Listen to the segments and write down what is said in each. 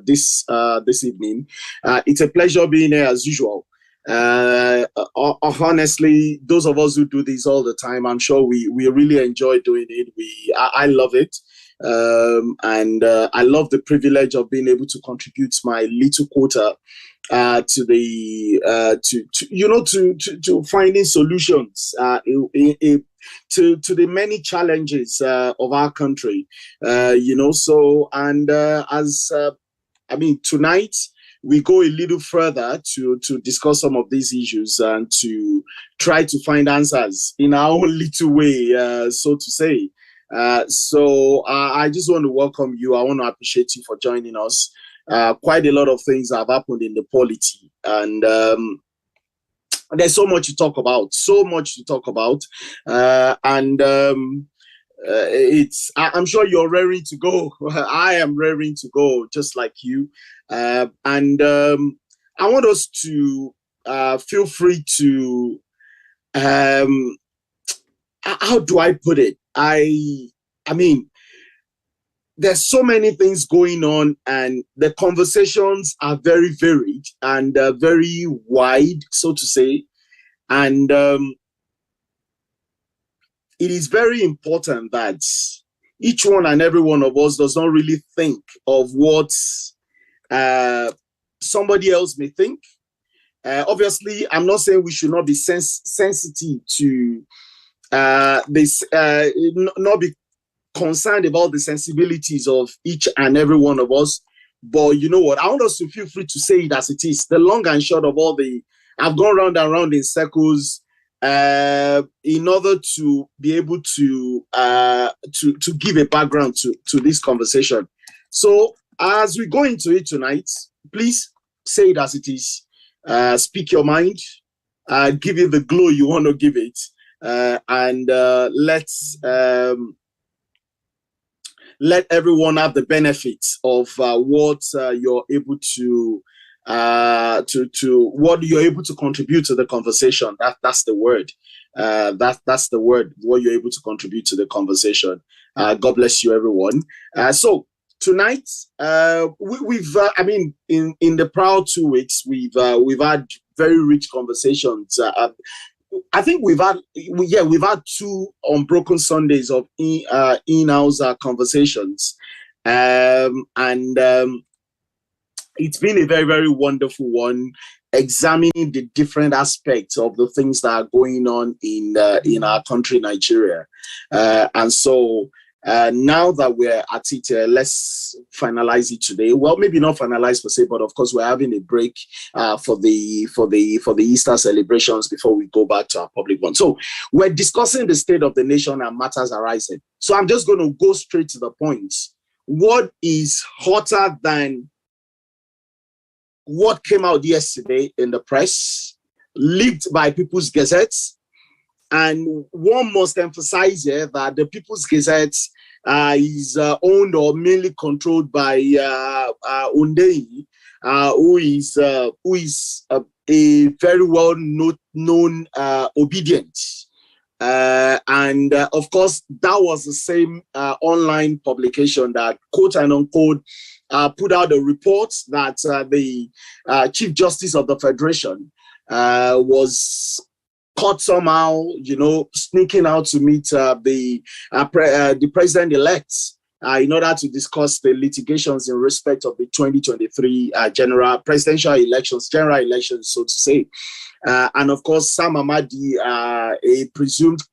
this evening. It's a pleasure being here as usual. Honestly, those of us who do this all the time, I'm sure we really enjoy doing it. I love it. And I love the privilege of being able to contribute my little quota to finding solutions to the many challenges of our country. Tonight we go a little further to discuss some of these issues and to try to find answers in our own little way, so to say. So I just want to welcome you. I want to appreciate you for joining us. Quite a lot of things have happened in the polity, and there's so much to talk about. I'm sure you're raring to go. I am raring to go, just like you. I want us to feel free to, how do I put it? I mean, there's so many things going on, and the conversations are very varied and very wide, so to say. And it is very important that each one and every one of us does not really think of what somebody else may think. Obviously, I'm not saying we should not be sensitive to this, not be concerned about the sensibilities of each and every one of us. But you know what? I want us to feel free to say it as it is. The long and short of all I've gone round and round in circles in order to be able to give a background to this conversation. So as we go into it tonight, please say it as it is. Speak your mind. Give it the glow you want to give it. And let everyone have the benefits of what you're able to what you're able to contribute to the conversation. That's the word. That's the word. What you're able to contribute to the conversation. God bless you, everyone. So tonight, we've in the prior 2 weeks, we've had very rich conversations. I think we've had 2 unbroken Sundays of in-house conversations, and it's been a very, very wonderful one, examining the different aspects of the things that are going on in our country, Nigeria. And so now that we're at it, let's finalize it today. Well, maybe not finalize per se, but of course we're having a break for the Easter celebrations before we go back to our public one. So we're discussing the state of the nation and matters arising. So I'm just going to go straight to the point. What is hotter than what came out yesterday in the press, leaked by People's Gazette? And one must emphasize here that the People's Gazette is owned or mainly controlled by Ondei, who is a very well known obedient. And of course, that was the same online publication that, quote and unquote, put out a report that the Chief Justice of the Federation was caught somehow, sneaking out to meet the president-elect in order to discuss the litigations in respect of the 2023 presidential elections, so to say. And of course, Sam Amadi, a presumed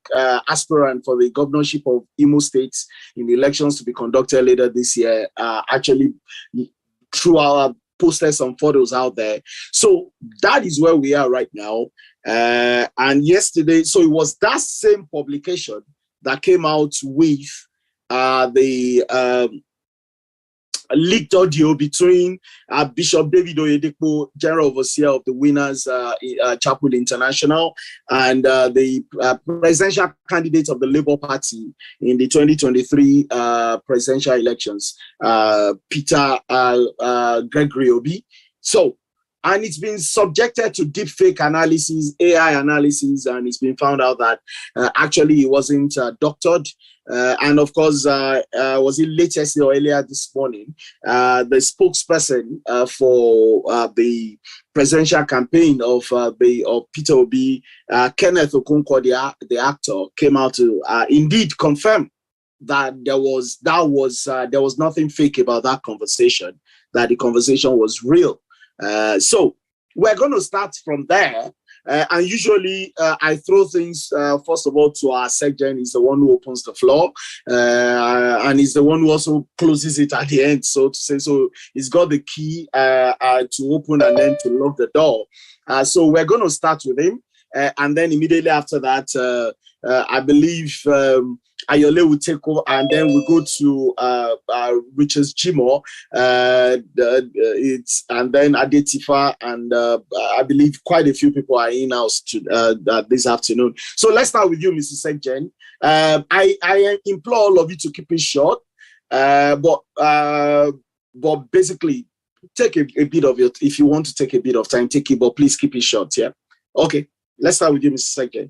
aspirant for the governorship of Imo State in the elections to be conducted later this year, actually threw our posted some photos out there. So that is where we are right now. And yesterday, so it was that same publication that came out with the leaked audio between Bishop David Oyedepo, General Overseer of the Winners Chapel International, and the presidential candidate of the Labour Party in the 2023 presidential elections, Peter Gregory Obi. So, and it's been subjected to deepfake analysis, AI analysis, and it's been found out that actually it wasn't doctored. And of course, was it late yesterday or earlier this morning, the spokesperson for the presidential campaign of Peter Obi, Kenneth Okonkwo, the actor, came out to indeed confirm that there was nothing fake about that conversation, that the conversation was real. So we're going to start from there. And usually I throw things, first of all, to our SecGen. He's the one who opens the floor, and he's the one who also closes it at the end, so to say. So he's got the key to open and then to lock the door. So we're going to start with him. And then immediately after that, I believe Ayole will take over, and then we go to Richard's Jimo, and then Adetifa, and I believe quite a few people are in house this afternoon. So let's start with you, Mr. SecGen. I implore all of you to keep it short, but basically take a bit of it. If you want to take a bit of time, take it, but please keep it short. Yeah. Okay. Let's start with you, Mr. SecGen.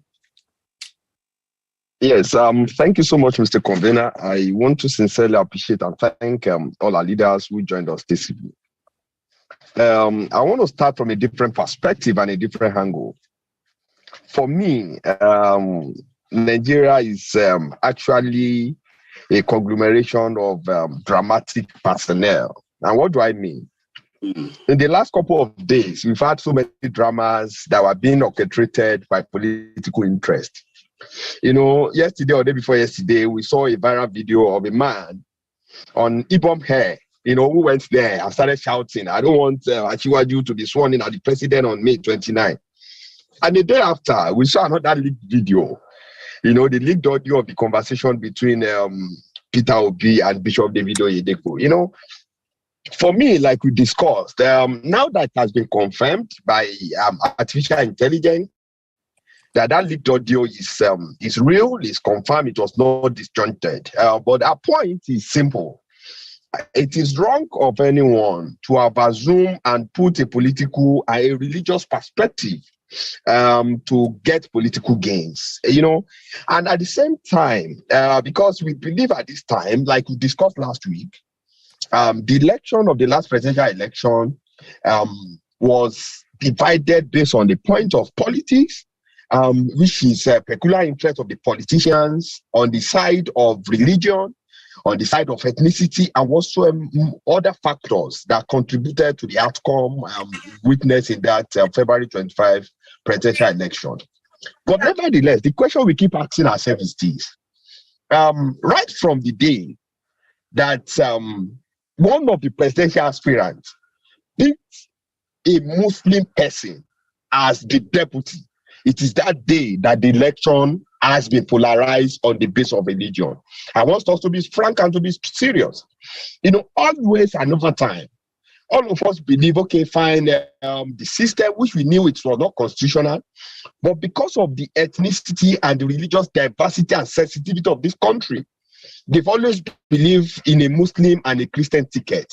Yes, thank you so much, Mr. Convener. I want to sincerely appreciate and thank all our leaders who joined us this evening. I want to start from a different perspective and a different angle. For me, Nigeria is actually a conglomeration of dramatic personnel. And what do I mean? In the last couple of days, we've had so many dramas that were being orchestrated by political interest. You know, yesterday or day before yesterday, we saw a viral video of a man on Ibom Hair, you know, who went there and started shouting, "I don't want Achiwaju to be sworn in as the president on May 29." And the day after, we saw another leaked video, you know, the leaked audio of the conversation between Peter Obi and Bishop David Oyedepo. You know, for me, like we discussed, now that it has been confirmed by artificial intelligence, that leaked audio is real, is confirmed, it was not disjointed. But our point is simple. It is wrong of anyone to have assumed and put a political and a religious perspective to get political gains, you know. And at the same time, because we believe at this time, like we discussed last week, the election of the last presidential election was divided based on the point of politics, which is a peculiar interest of the politicians, on the side of religion, on the side of ethnicity, and also other factors that contributed to the outcome witnessed in that February 25 presidential election. But nevertheless, the question we keep asking ourselves is this. Right from the day that one of the presidential aspirants picked a Muslim person as the deputy, it is that day that the election has been polarized on the basis of religion. I want us to be frank and to be serious. You know, always and over time, all of us believe, okay, fine, the system, which we knew it was not constitutional, but because of the ethnicity and the religious diversity and sensitivity of this country, they've always believed in a Muslim and a Christian ticket,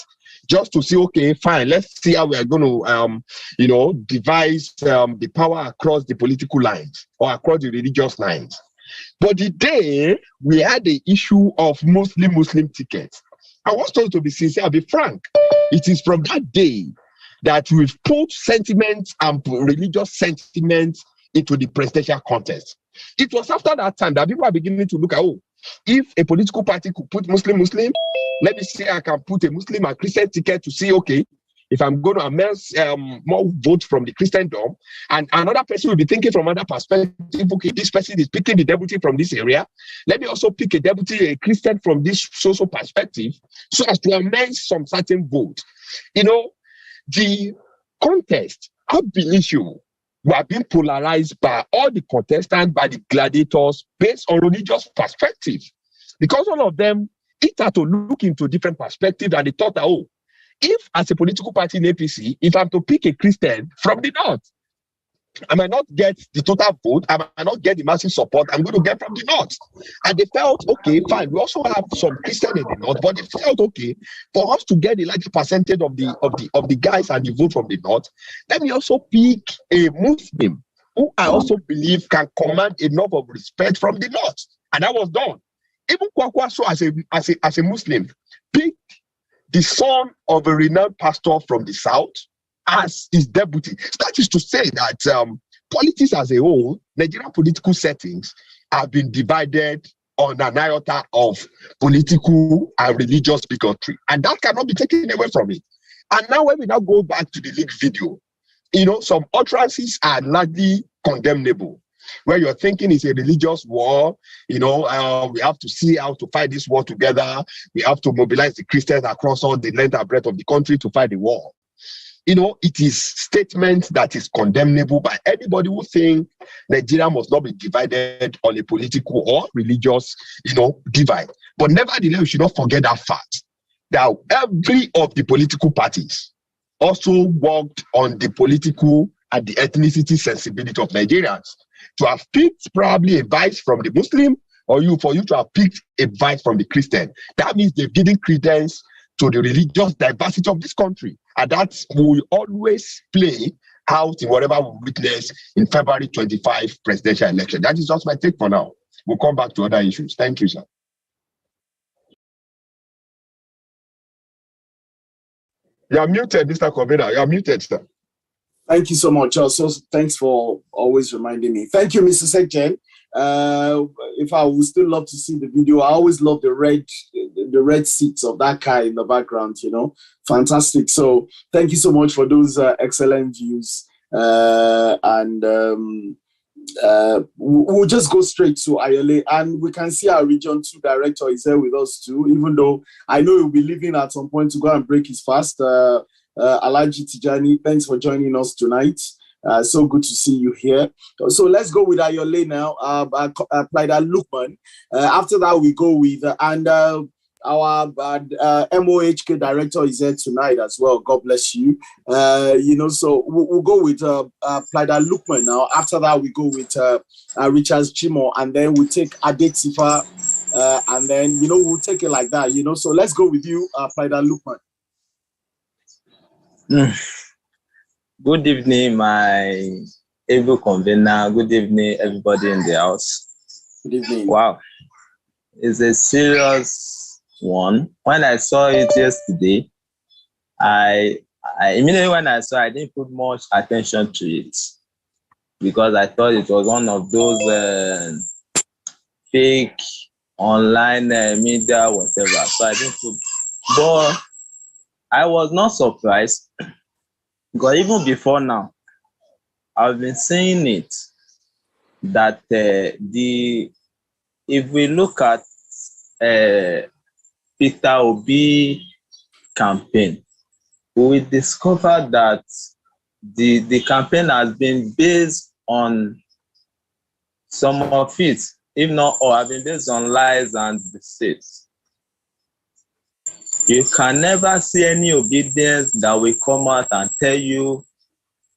just to say, okay, fine, let's see how we are going to, you know, devise the power across the political lines or across the religious lines. But the day we had the issue of Muslim tickets, I want us to be sincere and be frank. It is from that day that we've put sentiments and religious sentiments into the presidential contest. It was after that time that people are beginning to look at, oh, if a political party could put Muslim, let me say I can put a Muslim and Christian ticket to see, okay, if I'm going to amass more votes from the Christendom, and another person will be thinking from another perspective, okay, this person is picking the deputy from this area, let me also pick a deputy, a Christian from this social perspective, so as to amass some certain vote. You know, the contest of the issue were being polarized by all the contestants, by the gladiators, based on religious perspective. Because all of them, it had to look into different perspectives, and they thought that, oh, if as a political party in APC, if I'm to pick a Christian from the north, I might not get the total vote, I might not get the massive support I'm going to get from the north. And they felt, okay, fine, we also have some Christian in the north, but they felt, okay, for us to get a large percentage of the guys and the vote from the north, let me also pick a Muslim who I also believe can command enough of respect from the north. And that was done. Even Kwakwaso, as a Muslim, picked the son of a renowned pastor from the south as his deputy. That is to say that politics as a whole, Nigerian political settings have been divided on an iota of political and religious bigotry, and that cannot be taken away from it. And now, when we now go back to the leaked video, some utterances are largely condemnable. Where you're thinking it's a religious war, we have to see how to fight this war together. We have to mobilize the Christians across all the length and breadth of the country to fight the war. It is statement that is condemnable by anybody who thinks Nigeria must not be divided on a political or religious, divide. But nevertheless, we should not forget that fact that every of the political parties also worked on the political and the ethnicity sensibility of Nigerians. To have picked probably a vice from the Muslim, or for you to have picked a vice from the Christian, that means they've given credence to the religious diversity of this country. And that will always play out in whatever we witness in February 25 presidential election. That is just my take for now. We'll come back to other issues. Thank you, sir. You are muted, Mr. Convener. You are muted, sir. Thank you so much. Also, thanks for always reminding me. Thank you, Mr. Sekjen. If I would still love to see the video, I always love the red seats of that car in the background, Fantastic. So thank you so much for those excellent views. We'll just go straight to Ayole, and we can see our Region 2 director is here with us too, even though I know he'll be leaving at some point to go and break his fast. Alhaji Tijani, thanks for joining us tonight. So good to see you here. So let's go with Ayole now. PLIDE Lukman. After that, we go with our MOHK director is here tonight as well. God bless you. So we'll go with PLIDE Lukman now. After that, we go with Richard Chimo, and then we'll take Adet Sifa, and then we'll take it like that. So let's go with you, PLIDE Lukman. Good evening, my able convener. Good evening, everybody in the house. Good evening. Wow, it's a serious one. When I saw it yesterday, I immediately when I saw it, I didn't put much attention to it because I thought it was one of those fake online media, whatever. So I didn't put, but I was not surprised because even before now, I've been saying it that if we look at Peter Obi campaign, we discovered that the campaign has been based on some of it, if not all, have been based on lies and deceits. You can never see any obedience that will come out and tell you,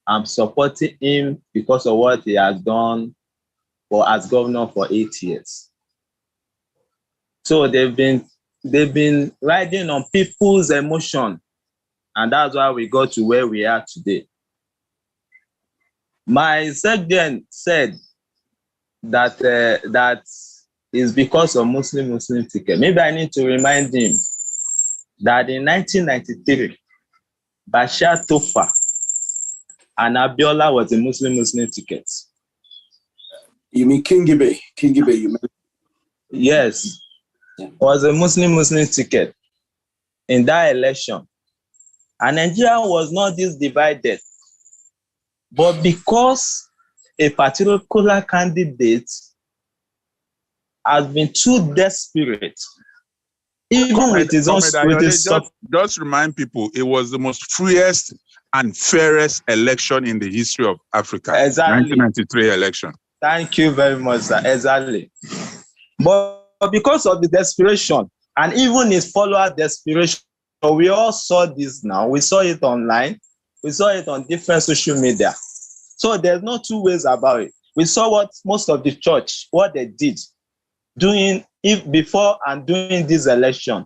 I'm supporting him because of what he has done as governor for 8 years. So they've been riding on people's emotion, and that's why we got to where we are today. My sergeant said that that is because of Muslim ticket. Maybe I need to remind him that in 1993, Bashir Tofa and Abiola was a Muslim ticket. You mean Kingibe? You mean? Yes, was a Muslim ticket in that election. And Nigeria was not this divided. But because a particular candidate has been too desperate, even with his own, just remind people, it was the most freest and fairest election in the history of Africa. Exactly. 1993 election. Thank you very much, sir. Exactly. But because of the desperation, and even his follower desperation, we all saw this now. We saw it online. We saw it on different social media. So there's no two ways about it. We saw what most of the church, what they did before and during this election.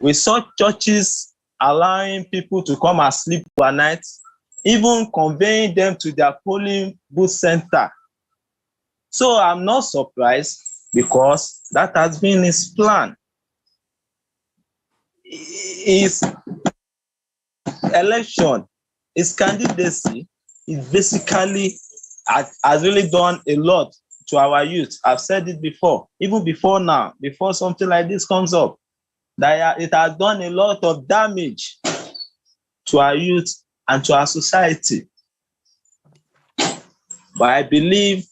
We saw churches allowing people to come and sleep overnight, even conveying them to their polling booth center. So I'm not surprised because that has been his plan. His election, his candidacy, is basically has really done a lot to our youth. I've said it before, even before now, before something like this comes up, that it has done a lot of damage to our youth and to our society. But I believe,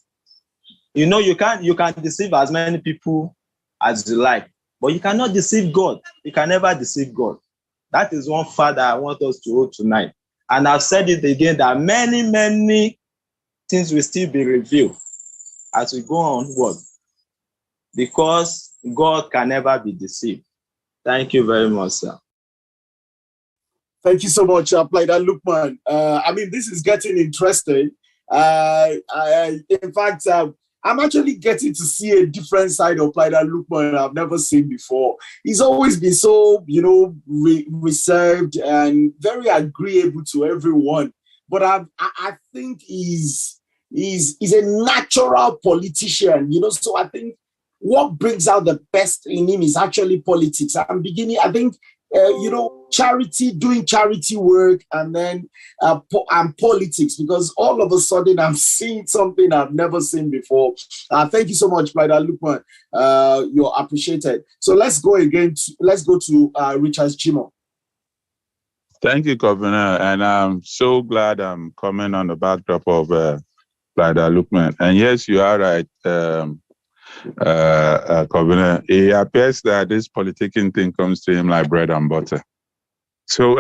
you can deceive as many people as you like, but you cannot deceive God. You can never deceive God. That is one fact that I want us to hold tonight. And I've said it again, that many, many things will still be revealed as we go onward, because God can never be deceived. Thank you very much, sir. Thank you so much, PLIDE Lukman. I mean, this is getting interesting. In fact, I'm actually getting to see a different side of PLIDE Lukman I've never seen before. He's always been so, reserved and very agreeable to everyone. But I think he's a natural politician, so I think what brings out the best in him is actually politics. I think, doing charity work, and then and politics, because all of a sudden I'm seeing something I've never seen before. Thank you so much, PLIDE Lukman. You're appreciated. So let's go to Richard Jimo. Thank you, Governor. And I'm so glad I'm coming on the backdrop of PLIDE Lukman. And yes, you are right, Governor. It appears that this politicking thing comes to him like bread and butter. So,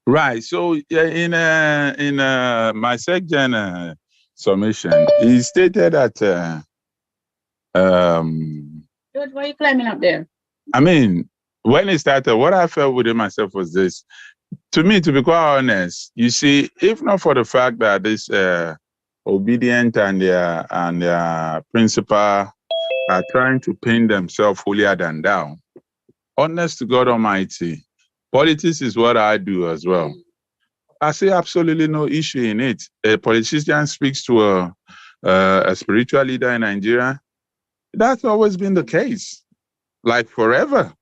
right. So, in my SecGen submission, he stated that. George, why are you climbing up there? I mean, when it started, what I felt within myself was this. To me, to be quite honest, you see, if not for the fact that this obedient and their principal are trying to pin themselves holier than thou, honest to God Almighty, politics is what I do as well. I see absolutely no issue in it. A politician speaks to a spiritual leader in Nigeria. That's always been the case, like forever,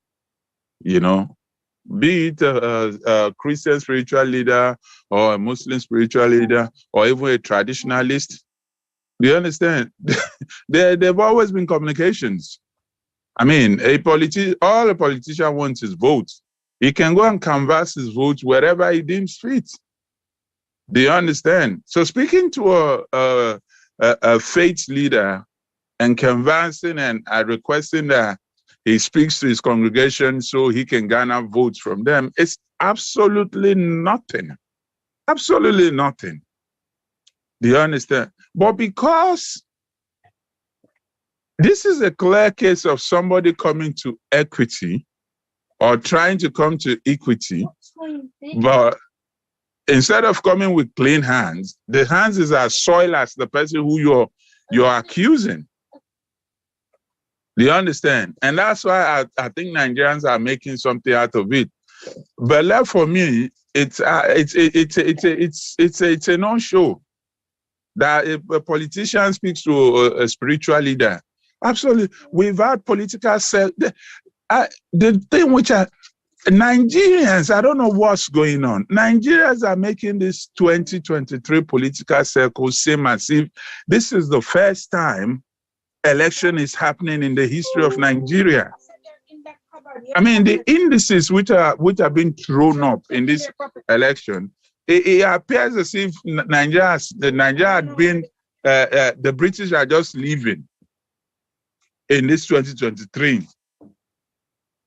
be it a Christian spiritual leader or a Muslim spiritual leader or even a traditionalist. Do you understand? They've always been communications. I mean, all a politician wants is vote. He can go and canvass his votes wherever he deems fit. Do you understand? So speaking to a faith leader and canvassing and requesting that he speaks to his congregation so he can garner votes from them, it's absolutely nothing. Absolutely nothing. Do you understand? But because this is a clear case of somebody coming to equity or trying to come to equity, but instead of coming with clean hands, the hands is as soiled as the person who you're accusing. Do you understand? And that's why I think Nigerians are making something out of it. But for me, it's a non-show that if a politician speaks to a spiritual leader. Absolutely, we've had political the thing which Nigerians, I don't know what's going on. Nigerians are making this 2023 political circle seem as if this is the first time election is happening in the history of Nigeria. I mean, the indices which are being thrown up in this election, it appears as if Nigeria had been the British are just leaving in this 2023.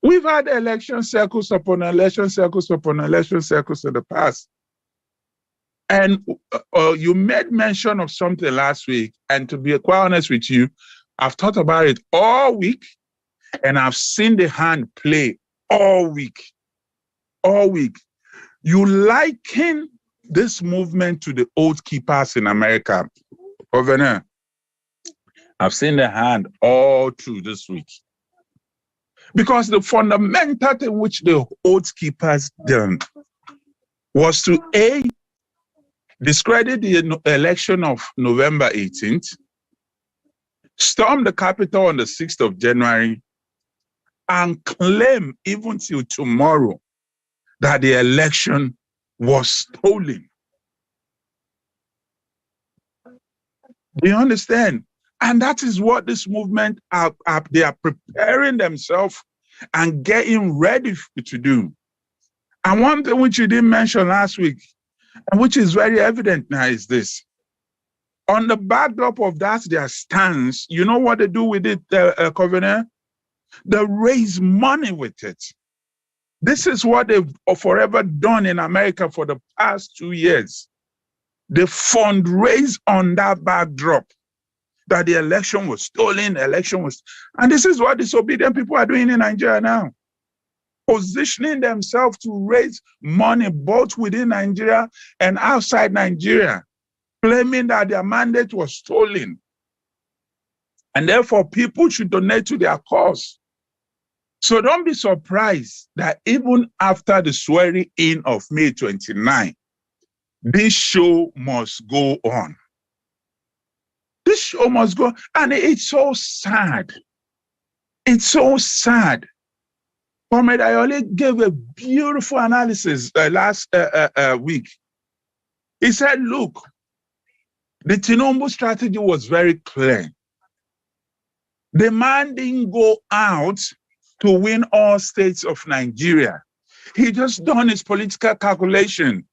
We've had election circles upon election circles upon election circles in the past. And you made mention of something last week, and to be quite honest with you, I've thought about it all week, and I've seen the hand play all week. All week. You liken this movement to the Oath Keepers in America. Governor, I've seen the hand all through this week. Because the fundamental thing which the Oath Keepers done was to A, discredit the election of November 18th, storm the Capitol on the 6th of January and claim even till tomorrow that the election was stolen. Do you understand? And that is what this movement they are preparing themselves and getting ready to do. And one thing which you didn't mention last week, and which is very evident now, is this. On the backdrop of that, their stance, you know what they do with it, Covenant? They raise money with it. This is what they've forever done in America for the past 2 years. They fundraise on that backdrop that the election was stolen, and this is what disobedient people are doing in Nigeria now. Positioning themselves to raise money both within Nigeria and outside Nigeria, claiming that their mandate was stolen. And therefore, people should donate to their cause. So don't be surprised that even after the swearing in of May 29, this show must go on. This show must go, and it's so sad. It's so sad. Comrade Ayole gave a beautiful analysis last week. He said, look, the Tinubu strategy was very clear. The man didn't go out to win all states of Nigeria. He just done his political calculation.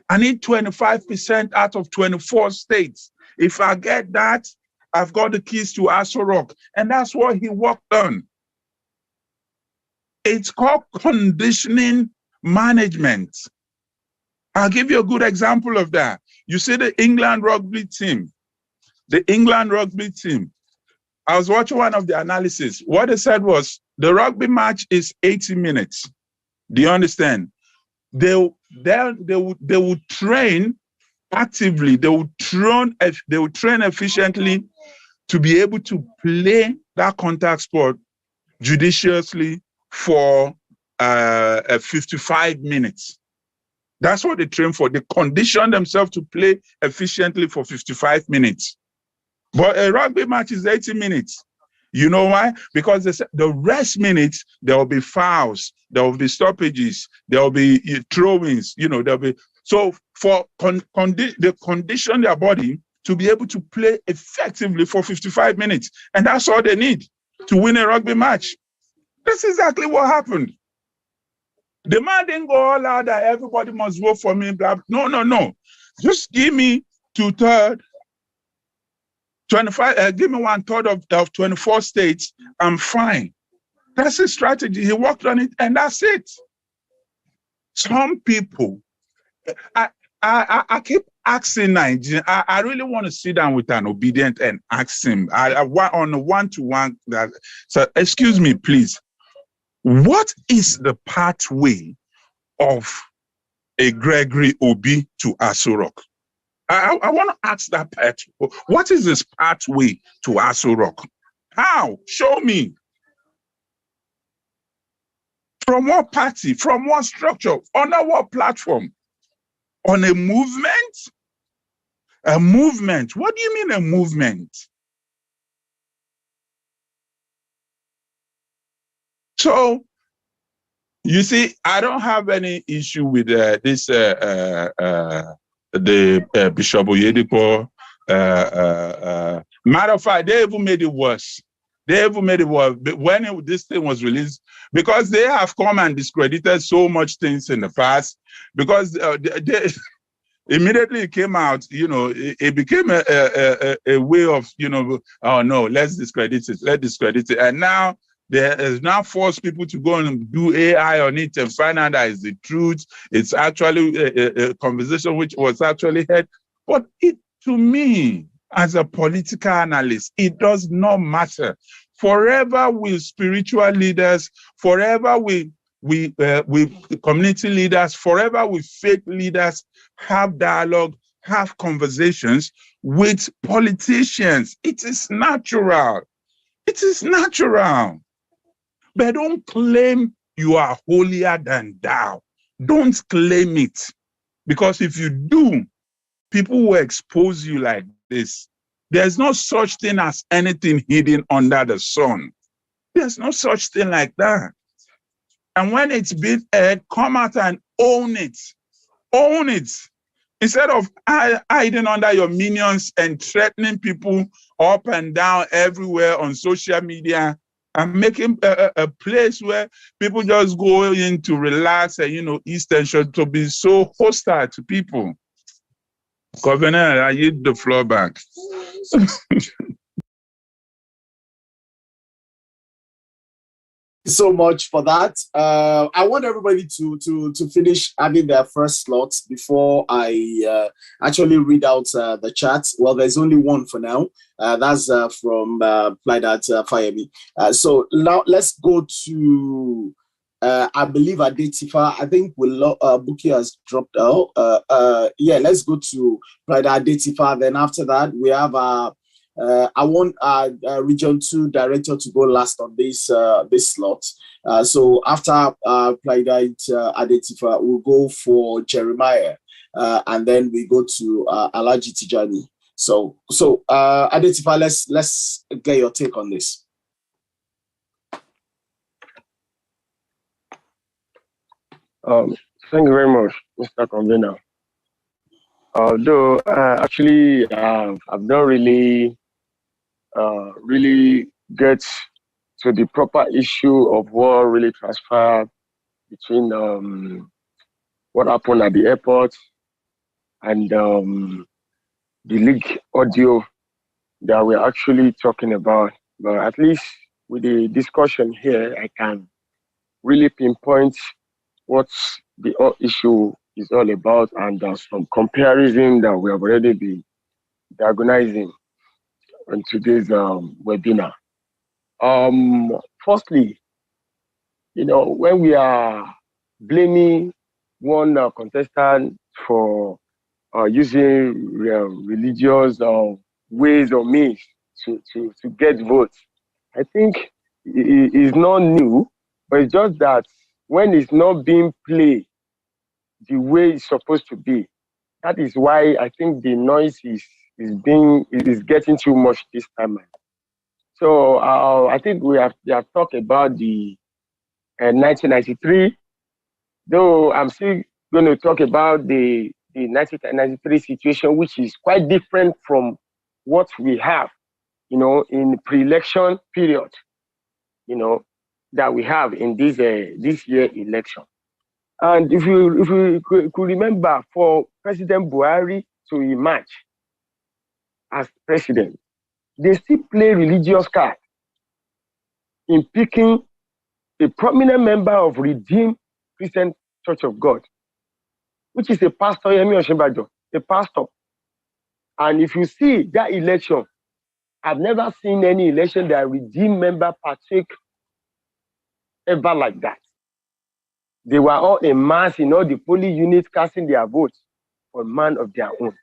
I need 25% out of 24 states. If I get that, I've got the keys to Aso Rock. And that's what he worked on. It's called conditioning management. I'll give you a good example of that. You see the England rugby team. The England rugby team. I was watching one of the analysis. What they said was, the rugby match is 80 minutes. Do you understand? They would train actively. They would train efficiently to be able to play that contact sport judiciously for 55 minutes. That's what they train for. They condition themselves to play efficiently for 55 minutes. But a rugby match is 80 minutes. You know why? Because the rest minutes, there will be fouls, there will be stoppages, there will be throw-ins, there'll be. So for they condition their body to be able to play effectively for 55 minutes. And that's all they need to win a rugby match. That's exactly what happened. The man didn't go all out that everybody must vote for me. Blah. No. Just give me 2/3. 25, give me 1/3 of 24 states, I'm fine. That's his strategy. He worked on it, and that's it. Some people, I keep asking Nigerian. I really want to sit down with an obedient and ask him on a one-to-one. So, excuse me, please. What is the pathway of a Gregory Obi to Aso Rock? I want to ask that part. What is this pathway to Aso Rock? How? Show me. From what party? From what structure? Under what platform? On a movement? A movement? What do you mean a movement? So, you see, I don't have any issue with this Bishop Oyedepo. Matter of fact, they even made it worse. When this thing was released, because they have come and discredited so much things in the past, because they immediately it came out, it became a way of, oh no, let's discredit it. And now there is now forced people to go and do AI on it and find out that it's the truth. It's actually a conversation which was actually had. But to me, as a political analyst, it does not matter. Forever with spiritual leaders, forever with community leaders, forever with faith leaders, have dialogue, have conversations with politicians. It is natural. It is natural. But don't claim you are holier than thou. Don't claim it. Because if you do, people will expose you like this. There's no such thing as anything hidden under the sun. There's no such thing like that. And when it's been aired, come out and own it. Own it. Instead of hiding under your minions and threatening people up and down everywhere on social media, and making a place where people just go in to relax and, ease tension, to be so hostile to people. Governor, I yield the floor back. So much for that. I want everybody to finish having their first slots before I actually read out the chat. Well, there's only one for now. That's from PLIDE Fayemi. So now let's go to I believe Adetifa. I think Buki has dropped out. Yeah, let's go to PLIDE Adetifa. Then after that, we have I want Region 2 Director to go last on this slot. So after PLIDE Adetifa, we'll go for Jeremiah, and then we go to Alhaji Tijani. So Adetifa, let's get your take on this. Thank you very much, Mr. Convener. Although actually I've not really get to the proper issue of what really transpired between what happened at the airport and the leak audio that we're actually talking about. But at least with the discussion here, I can really pinpoint what the issue is all about, and some comparison that we have already been diagonizing on today's webinar. Firstly, when we are blaming one contestant for using religious ways or means to get votes, I think it is not new, but it's just that when it's not being played the way it's supposed to be, that is why I think the noise is getting too much this time. So I think we have talked about the 1993, though I'm still going to talk about the 1993 situation, which is quite different from what we have, in pre-election period, that we have in this year election. And if you could remember, for President Buhari to emerge as president, they still play religious card in picking a prominent member of Redeemed Christian Church of God, which is a pastor, Yemi Osinbajo, a pastor. And if you see that election, I've never seen any election that a Redeemed member partake ever like that. They were all en masse in all the polling units casting their votes for a man of their own.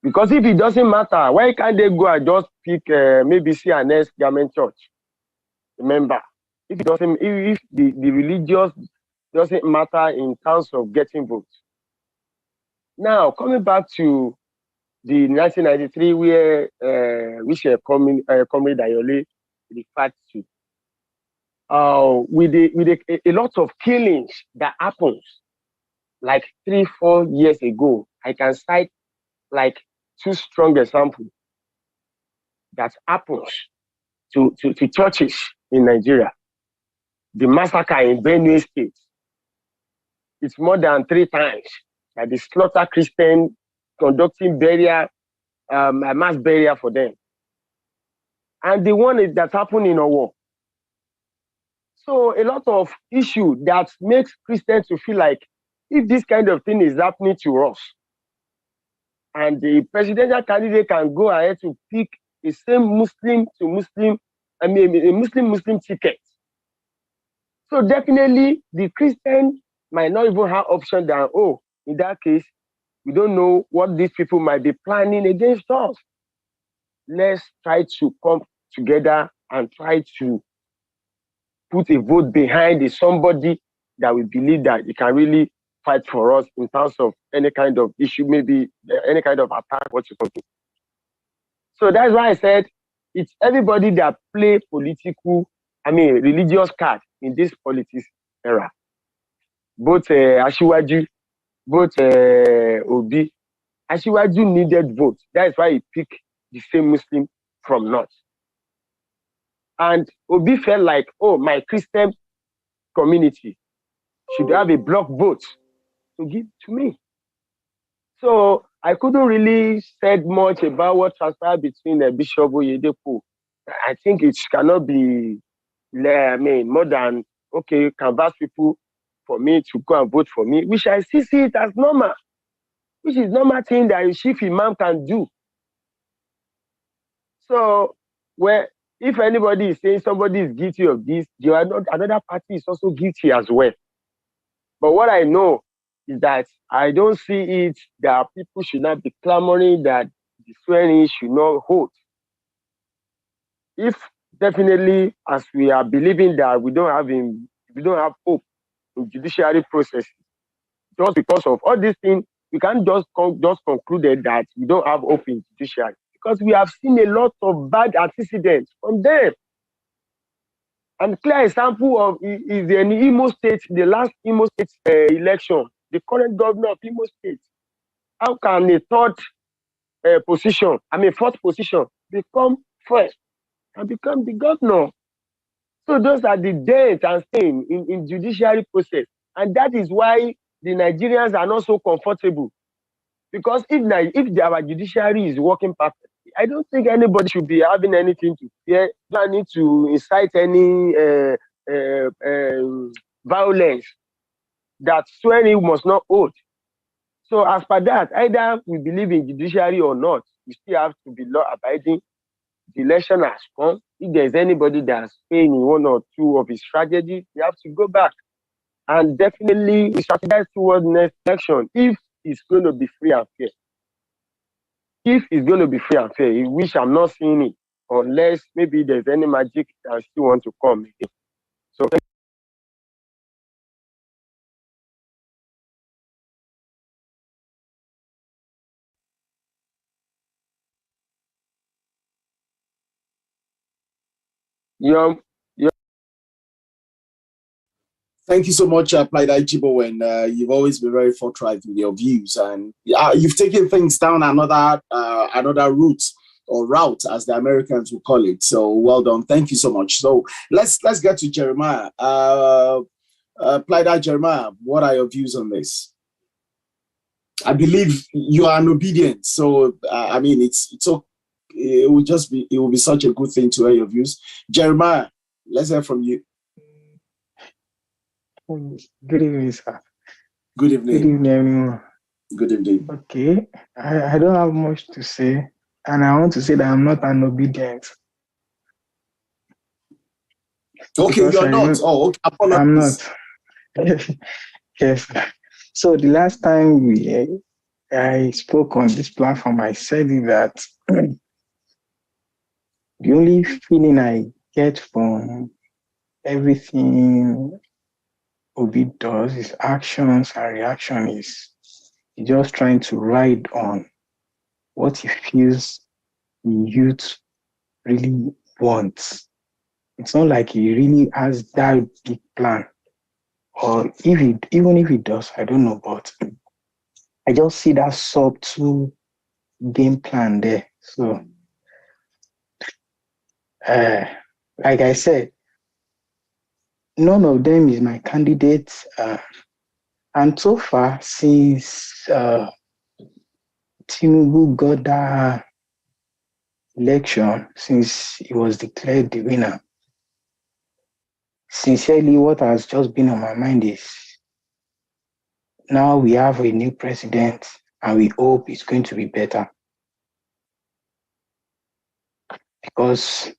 Because if it doesn't matter, why can't they go and just pick maybe CNS Garment Church? Remember, if the religious doesn't matter in terms of getting votes. Now, coming back to the 1993, where which Comrade Ayole referred to, with a lot of killings that happens like 3-4 years ago, I can cite like 2 strong examples that happens to churches in Nigeria. The massacre in Benue State, it's more than 3 times that they slaughter Christians, conducting burial, a mass burial for them. And the one that happened in Owo. So a lot of issue that makes Christians to feel like if this kind of thing is happening to us, and the presidential candidate can go ahead to pick the same Muslim to Muslim, a Muslim ticket. So definitely the Christian might not even have option than, in that case, we don't know what these people might be planning against us. Let's try to come together and try to put a vote behind somebody that we believe that it can really fight for us in terms of any kind of issue, maybe any kind of attack, what you talking. So that's why I said it's everybody that play religious card in this politics era. Both Ashiwaju, both Obi. Ashiwaju needed votes. That's why he picked the same Muslim from North. And Obi felt like, oh, my Christian community should have a block vote to give to me. So I couldn't really say much about what transpired between Bishop Oyedepo. I think it cannot be, more than, okay, canvas people for me to go and vote for me, which I still see it as normal, which is normal thing that a chief imam can do. So, if anybody is saying somebody is guilty of this, another party is also guilty as well. But what I know is that I don't see it that people should not be clamoring that the swearing should not hold. If definitely, as we are believing that we don't have hope in judiciary processes, just because of all these things, we can't just conclude that we don't have hope in judiciary, because we have seen a lot of bad antecedents from them. And clear example of is in Imo State, the last Imo State election, the current governor of Imo State. How can a fourth position become first and become the governor? So those are the dents and stain in judiciary process. And that is why the Nigerians are not so comfortable. Because if our judiciary is working perfectly, I don't think anybody should be having anything to fear, planning to incite any violence that swearing must not hold. So as per that, either we believe in judiciary or not, we still have to be law-abiding. The election has come. If there's anybody that's failing in one or two of his strategies, we have to go back and definitely strategize towards next election if it's going to be free and fair. If it's going to be free and fair, which I'm not seeing it, unless maybe there's any magic that still want to come. So Thank you so much, PLIDE Ichibo, and you've always been very forthright with your views, and you've taken things down another route or route, as the Americans will call it. So well done. Thank you so much. So let's get to Jeremiah. PLIDE Jeremiah, what are your views on this? I believe you are an obedient, so I mean it's it will be such a good thing to hear your views. Jeremiah, let's hear from you. Good evening, sir. Good evening. Good evening, everyone. Good evening. Okay, I don't have much to say, and I want to say that I'm not an obedient. Okay, you're not. Oh, okay. I'm not. Yes. So the last time I spoke on this platform, I said that the only feeling I get from everything Obi does, his actions and reaction, is he's just trying to ride on what he feels the youth really wants. It's not like he really has that big plan. Or even if he does, I don't know, but I just see that subtle game plan there. So, like I said, none of them is my candidate. And so far, since Tinubu got that election, since he was declared the winner, sincerely, what has just been on my mind is now we have a new president and we hope it's going to be better, because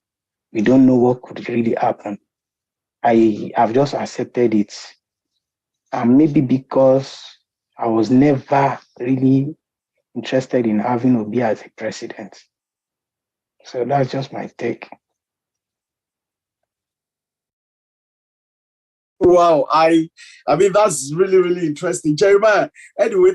we don't know what could really happen. I have just accepted it. And maybe because I was never really interested in having Obi as a president. So that's just my take. Wow, I mean that's really, really interesting, Jeremiah. Anyway,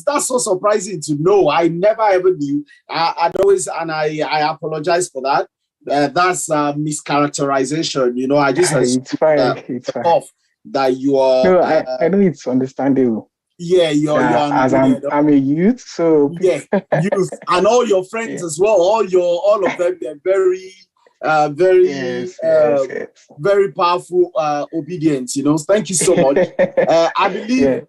that's so surprising to know. I never ever knew. I'd always, and I apologize for that. That's mischaracterization. You know, I just It's fine. It's fine. off that you are. No, I know it's understandable. Yeah, you're as I'm a youth, so yeah, youth and all your friends as well. All of them, they're very very powerful obedience. You know, thank you so much. I believe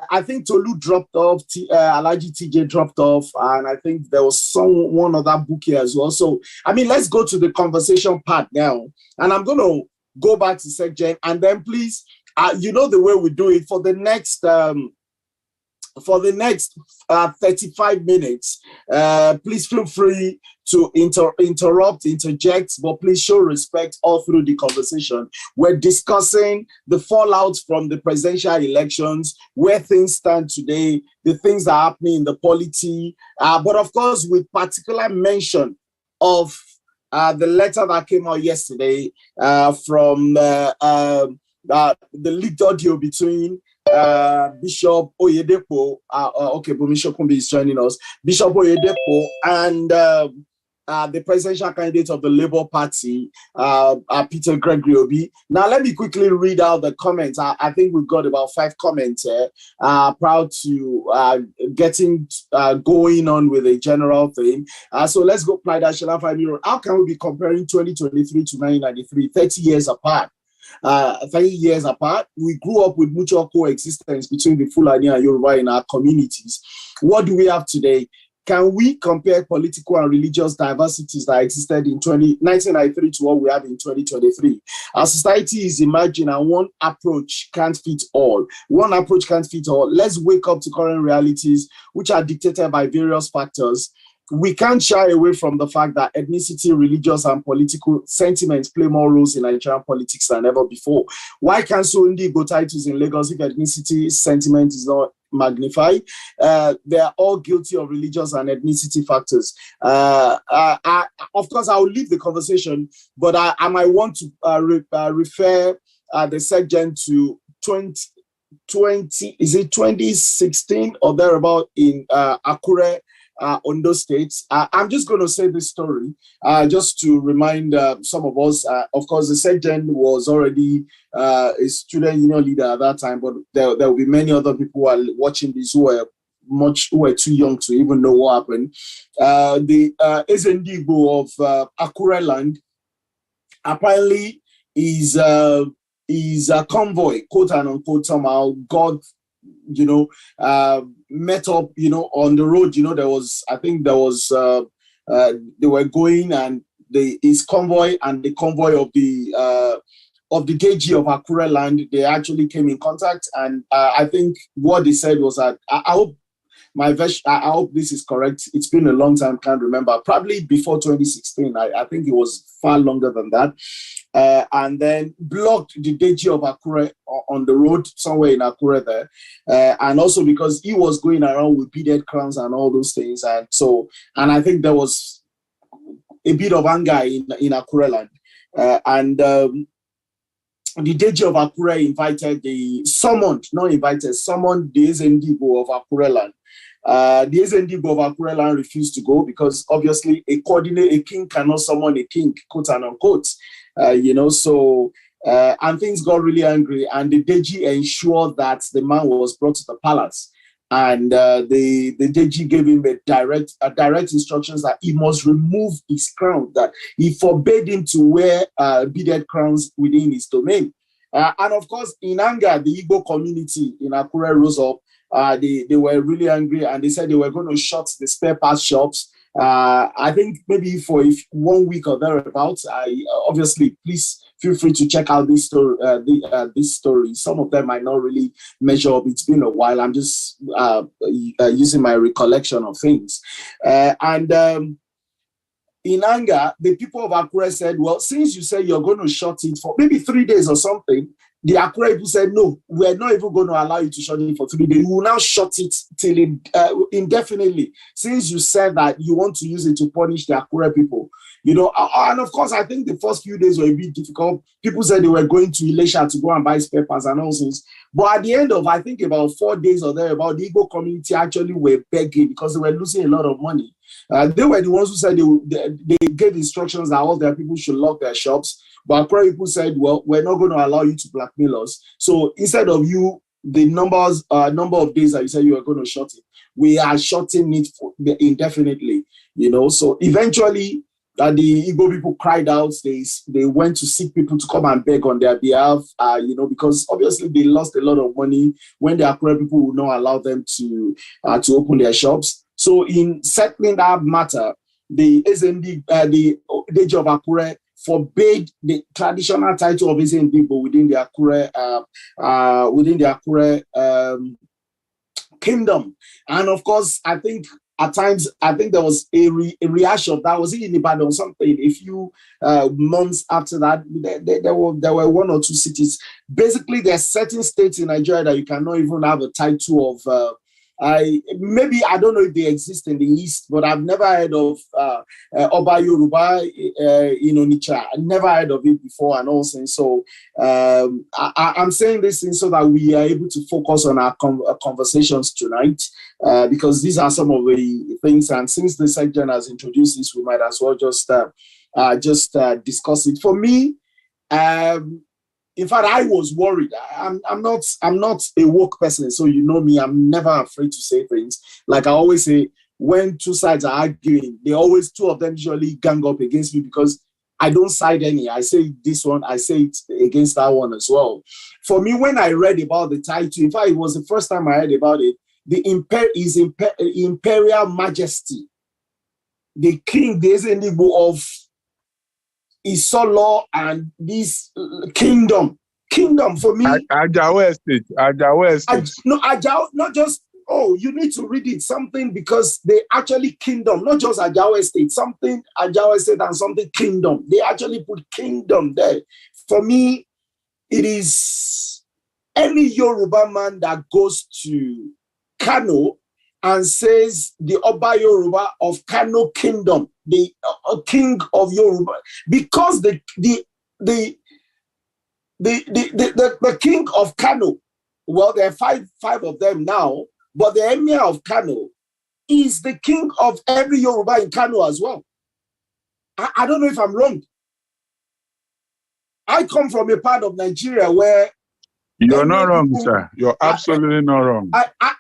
I think Tolu dropped off, Alaji TJ dropped off, and I think there was one other book here as well. So I mean, let's go to the conversation part now, and I'm going to go back to SecGen, and then please, you know the way we do it for the next 35 minutes, please feel free to interrupt, interject, but please show respect all through the conversation. We're discussing the fallout from the presidential elections, where things stand today, the things that are happening in the polity, but of course with particular mention of the letter that came out yesterday from the leaked audio between Bishop Oyedepo, okay, Bishop Kumbi is joining us. Bishop Oyedepo and the presidential candidate of the Labour Party, Peter Gregory Obi. Now, let me quickly read out the comments. I think we've got about 5 comments here. Proud to getting going on with a general theme. So let's go. PLIDE Transformational. How can we be comparing 2023 to 1993, 30 years apart? 30 years apart, we grew up with mutual coexistence between the Fulani and Yoruba in our communities. What do we have today? Can we compare political and religious diversities that existed in 1993 to what we have in 2023? Our society is emerging and one approach can't fit all. One approach can't fit all. Let's wake up to current realities, which are dictated by various factors. We can't shy away from the fact that ethnicity, religious, and political sentiments play more roles in Nigerian politics than ever before. Why cancel Indigo titles in Lagos if ethnicity sentiment is not magnified? They are all guilty of religious and ethnicity factors. Of course, I will leave the conversation, but I might want to refer the SecGen to 2016 or thereabout in Akure, Ondo State. I'm just going to say this story just to remind some of us. Of course, the SecGen was already a student union leader at that time, but there will be many other people who are watching this who were too young to even know what happened. The Ezendigo of Akure land apparently is a convoy, quote and unquote, somehow God, you know, met up, you know, on the road. You know, they were going, and his convoy and the convoy of the GAHRD of Akure land, they actually came in contact, and I think what they said was that I hope this is correct. It's been a long time, can't remember. Probably before 2016. I think it was far longer than that. And then blocked the GAHRD of Akure on the road somewhere in Akure there. And also because he was going around with beaded crowns and all those things. And I think there was a bit of anger in Akure land. The GAHRD of Akure summoned the Ezendigo of Akure land. The Ezendigo of Akure land refused to go because obviously a king cannot summon a king, quote and unquote. You know, so and things got really angry, and the GAHRD ensured that the man was brought to the palace, and the GAHRD gave him a direct instructions that he must remove his crown, that he forbade him to wear beaded crowns within his domain. And of course, in anger, the Igbo community in Akure rose up. They were really angry, and they said they were going to shut the spare parts shops. I think maybe for 1 week or thereabouts. Obviously, please feel free to check out this story. This story. Some of them might not really measure up. It's been a while. I'm just using my recollection of things. in anger, the people of Akure said, well, since you say you're going to shut it for maybe 3 days or something, the Akure people said, no, we're not even going to allow you to shut it for 3 days. We will now shut it till indefinitely, since you said that you want to use it to punish the Akure people. You know, and of course, I think the first few days were a bit difficult. People said they were going to Ilesha to go and buy spare parts and all things. But at the end of, I think, about 4 days or thereabout, the Igbo community actually were begging because they were losing a lot of money. They were the ones who said they gave instructions that all their people should lock their shops. But Akure people said, well, we're not going to allow you to blackmail us. So instead of you, the number of days that you said you were going to shut it, we are shutting it for indefinitely. You know, so eventually, the Igbo people cried out. They went to seek people to come and beg on their behalf, you know, because obviously they lost a lot of money when the Akure people would not allow them to open their shops. So in settling that matter, the SND, the Deji of Akure forbade the traditional title of SND within the Akure kingdom. And of course, I think at times, I think there was a reaction that was in Ibadan or something. A few months after that, there were 1 or 2 cities. Basically, there are certain states in Nigeria that you cannot even have a title of. Maybe I don't know if they exist in the East, but I've never heard of Oba Yoruba in Onitsha. I never heard of it before and all things. So I'm saying this thing so that we are able to focus on our conversations tonight, because these are some of the things. And since the section has introduced this, we might as well just discuss it. For me, in fact, I was worried. I'm not a woke person, so you know me. I'm never afraid to say things. Like I always say, when two sides are arguing, two of them usually gang up against me because I don't side any. I say this one, I say it against that one as well. For me, when I read about the title, in fact, it was the first time I heard about it. The Imperial Majesty, the king, the Ezenigbo of Isolo and this kingdom for me. Ajawa Estate. No, Ajawa, not just, you need to read it, something, because they actually kingdom, not just Ajawa Estate, something Ajawa Estate and something kingdom. They actually put kingdom there. For me, it is any Yoruba man that goes to Kano and says the Oba Yoruba of Kano Kingdom, the king of Yoruba, because the king of Kano, well, there are five of them now, but the emir of Kano is the king of every Yoruba in Kano as well. I don't know if I'm wrong. I come from a part of Nigeria where you're not wrong, sir. You're absolutely not wrong.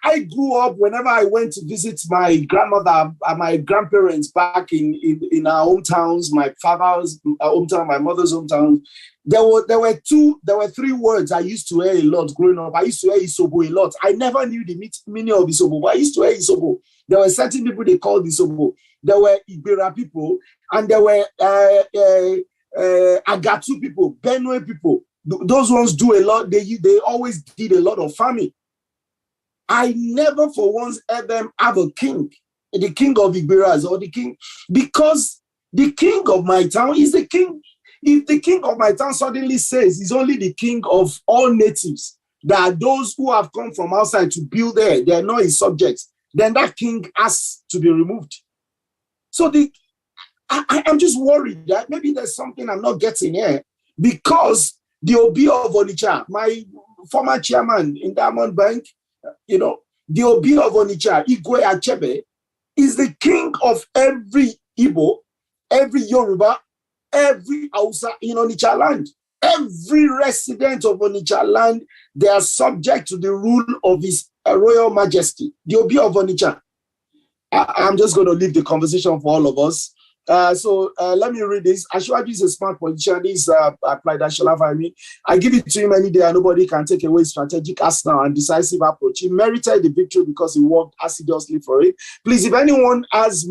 I grew up, whenever I went to visit my grandmother and my grandparents back in our hometowns, my father's hometown, my mother's hometown, there were 3 words I used to hear a lot growing up. I used to hear Isobo a lot. I never knew the meaning of Isobo, but I used to hear Isobo. There were certain people they called Isobo. There were Ibera people, and there were Agatu people, Benue people. Those ones do a lot. They always did a lot of farming. I never for once heard them have a king, the king of Igberas or the king, because the king of my town is the king. If the king of my town suddenly says he's only the king of all natives, that those who have come from outside to build there, they're not his subjects, then that king has to be removed. So I'm just worried that maybe there's something I'm not getting here, because the Obi of Onitsha, my former chairman in Diamond Bank, the Obi of Onitsha, Igwe Achebe, is the king of every Igbo, every Yoruba, every Hausa in Onitsha land. Every resident of Onitsha land, they are subject to the rule of His Royal Majesty, the Obi of Onitsha. I'm just going to leave the conversation for all of us. So let me read this. Ashwaji is a smart politician. This PLIDE Transformational. I give it to him any day, and nobody can take away his strategic arsenal and decisive approach. He merited the victory because he worked assiduously for it. Please, if anyone has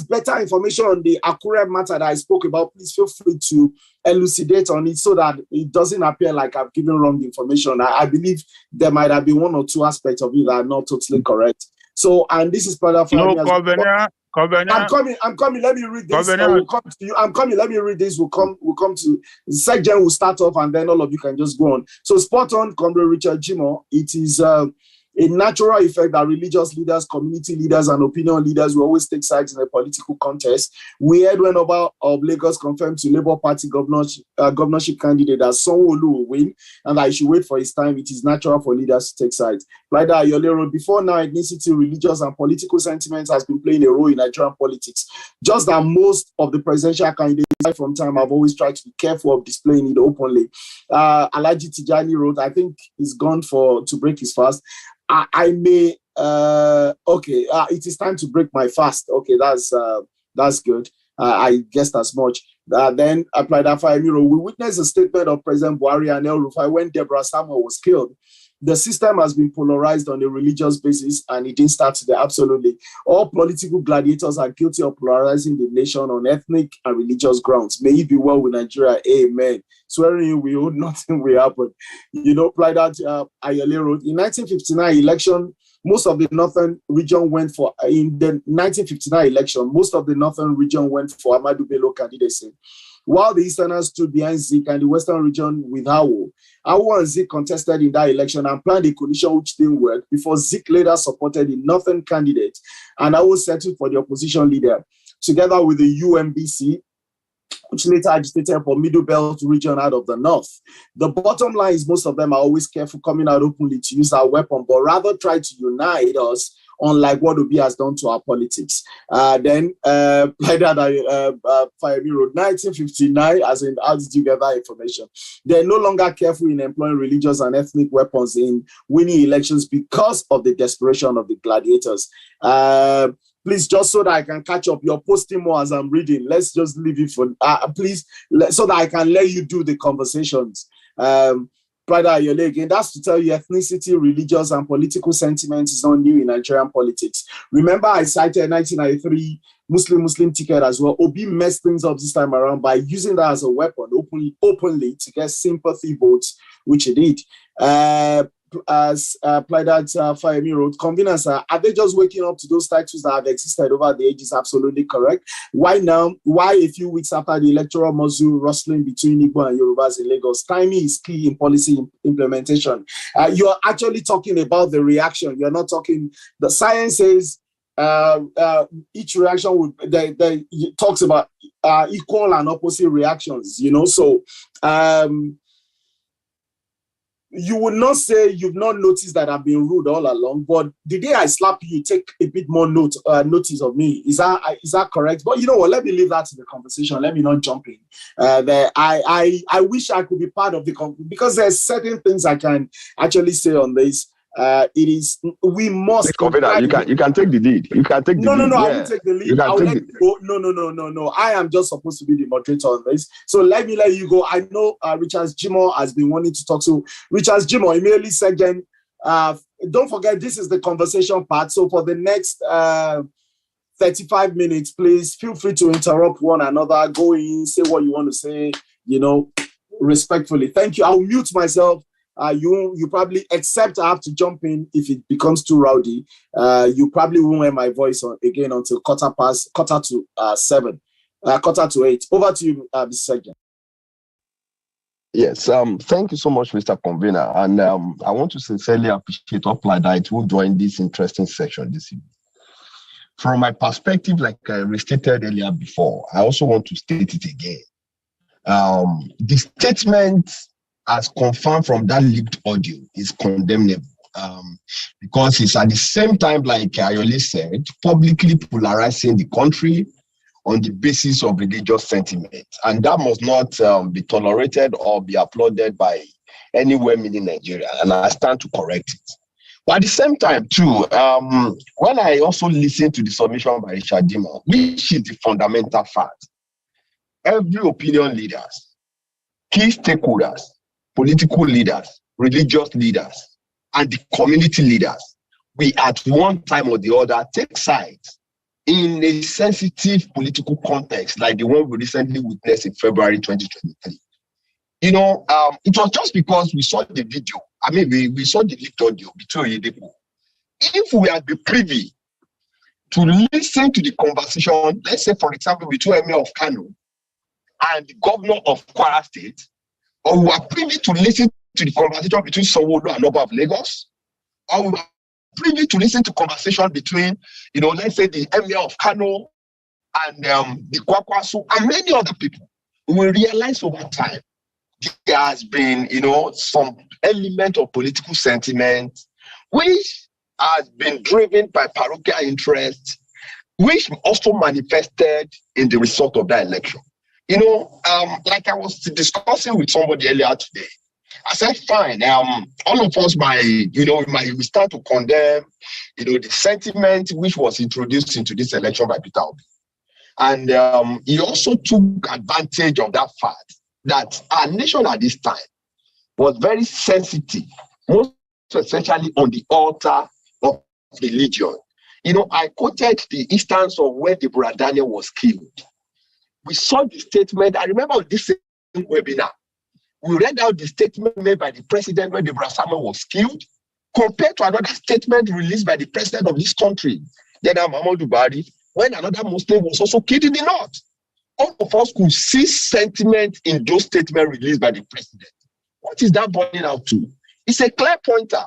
better information on the Akure matter that I spoke about, please feel free to elucidate on it so that it doesn't appear like I've given wrong information. I believe there might have been 1 or 2 aspects of it that are not totally correct. So, and this is part of no, Governor, I'm coming. Let me read this. We'll come to you. I'm coming. Let me read this. We'll come to the section. Will start off, and then all of you can just go on. So spot on, Comrade Richard Jimo. It is a natural effect that religious leaders, community leaders, and opinion leaders will always take sides in a political contest. We heard when Oba of Lagos confirmed to Labour Party governorship candidate that Sanwo-Olu will win and that he should wait for his time. It is natural for leaders to take sides. Like that, Ayole, before now, ethnicity, religious, and political sentiments has been playing a role in Nigerian politics. Just that most of the presidential candidates from time have always tried to be careful of displaying it openly. Alhaji Tijani wrote, I think he's gone to break his fast. It is time to break my fast. Okay, that's good. I guessed as much. Then applied Afayemiro. We witnessed a statement of President Buhari and El Rufai when Deborah Samuel was killed. The system has been polarized on a religious basis, and it didn't start today. Absolutely. All political gladiators are guilty of polarizing the nation on ethnic and religious grounds. May it be well with Nigeria. Amen. Swearing you, we hope nothing will happen. PLIDE Ayele wrote, in 1959 election, most of the northern region went for, in the 1959 election, most of the northern region went for Ahmadu Bello candidacy, while the easterners stood behind Zik and the western region with Awo. Awo and Zik contested in that election and planned a coalition which didn't work before Zik later supported the northern candidate and Awo settled for the opposition leader, together with the UMBC, which later agitated for Middle Belt region out of the north. The bottom line is most of them are always careful coming out openly to use our weapon, but rather try to unite us, unlike what Obi has done to our politics. Then, PLIDE Fayemi wrote 1959, as in, how did you get that information? They're no longer careful in employing religious and ethnic weapons in winning elections because of the desperation of the gladiators. Please, just so that I can catch up, you're posting more as I'm reading. Let's just leave it for, please, so that I can let you do the conversations. PLIDE Ayole again, that's to tell you ethnicity, religious, and political sentiment is not new in Nigerian politics. Remember, I cited 1993 Muslim ticket as well. Obi messed things up this time around by using that as a weapon openly to get sympathy votes, which he did. As PLIDE Fayemi wrote, conveners are they just waking up to those titles that have existed over the ages? Absolutely correct. Why now? Why a few weeks after the electoral muzzle rustling between Igbo and Yorubas in Lagos? Timing is key in policy implementation. You're actually talking about the reaction. You're not talking, the science says each reaction talks about equal and opposite reactions, so you would not say you've not noticed that I've been rude all along, but the day I slap you, you take a bit more notice of me. Is that correct? But you know what? Let me leave that to the conversation. Let me not jump in. I wish I could be part of the conversation because there's certain things I can actually say on this. We must. You can take the lead. You can take the lead. No, I won't take the lead. I'll let you go. No. I am just supposed to be the moderator on this. So let me let you go. I know Richard Jimo has been wanting to talk to Richard Jimo. Immediately second. Don't forget, this is the conversation part. So for the next 35 minutes, please feel free to interrupt one another. Go in, say what you want to say, respectfully. Thank you. I'll mute myself. You probably, except I have to jump in if it becomes too rowdy. You probably won't hear my voice again until quarter to 8. Over to you, Mr. Sergeant. Yes, thank you so much, Mr. Convener. And I want to sincerely appreciate PLIDE who joined this interesting section this evening. From my perspective, like I restated earlier before, I also want to state it again. The statement as confirmed from that leaked audio is condemnable because it's at the same time, like Ayole said, publicly polarizing the country on the basis of religious sentiment. And that must not be tolerated or be applauded by anywhere in Nigeria. And I stand to correct it. But at the same time, too, when I also listen to the submission by Richard Jimo, which is the fundamental fact, every opinion leaders, key stakeholders, political leaders, religious leaders, and the community leaders, we at one time or the other take sides in a sensitive political context like the one we recently witnessed in February 2023. It was just because we saw the video. We saw the leaked audio between Oyedepo. If we had been privy to listen to the conversation, let's say, for example, between Emir of Kano and the governor of Kwara State, or we were privy to listen to the conversation between Sanwo-Olu and Oba of Lagos, or we were privy to listen to conversation between, let's say, the Emir of Kano and the Kwakwasu and many other people, we will realize over time there has been, some element of political sentiment which has been driven by parochial interest, which also manifested in the result of that election. Like I was discussing with somebody earlier today, I said, fine, all of us we start to condemn, the sentiment which was introduced into this election by Peter Obi. And he also took advantage of that fact that our nation at this time was very sensitive, most especially on the altar of religion. I quoted the instance of where Deborah Daniel was killed. We saw the statement. I remember on this same webinar, we read out the statement made by the president when Deborah Samuel was killed, compared to another statement released by the president of this country, General Muhammadu Buhari, when another Muslim was also killed in the north. All of us could see sentiment in those statements released by the president. What is that pointing out to? It's a clear pointer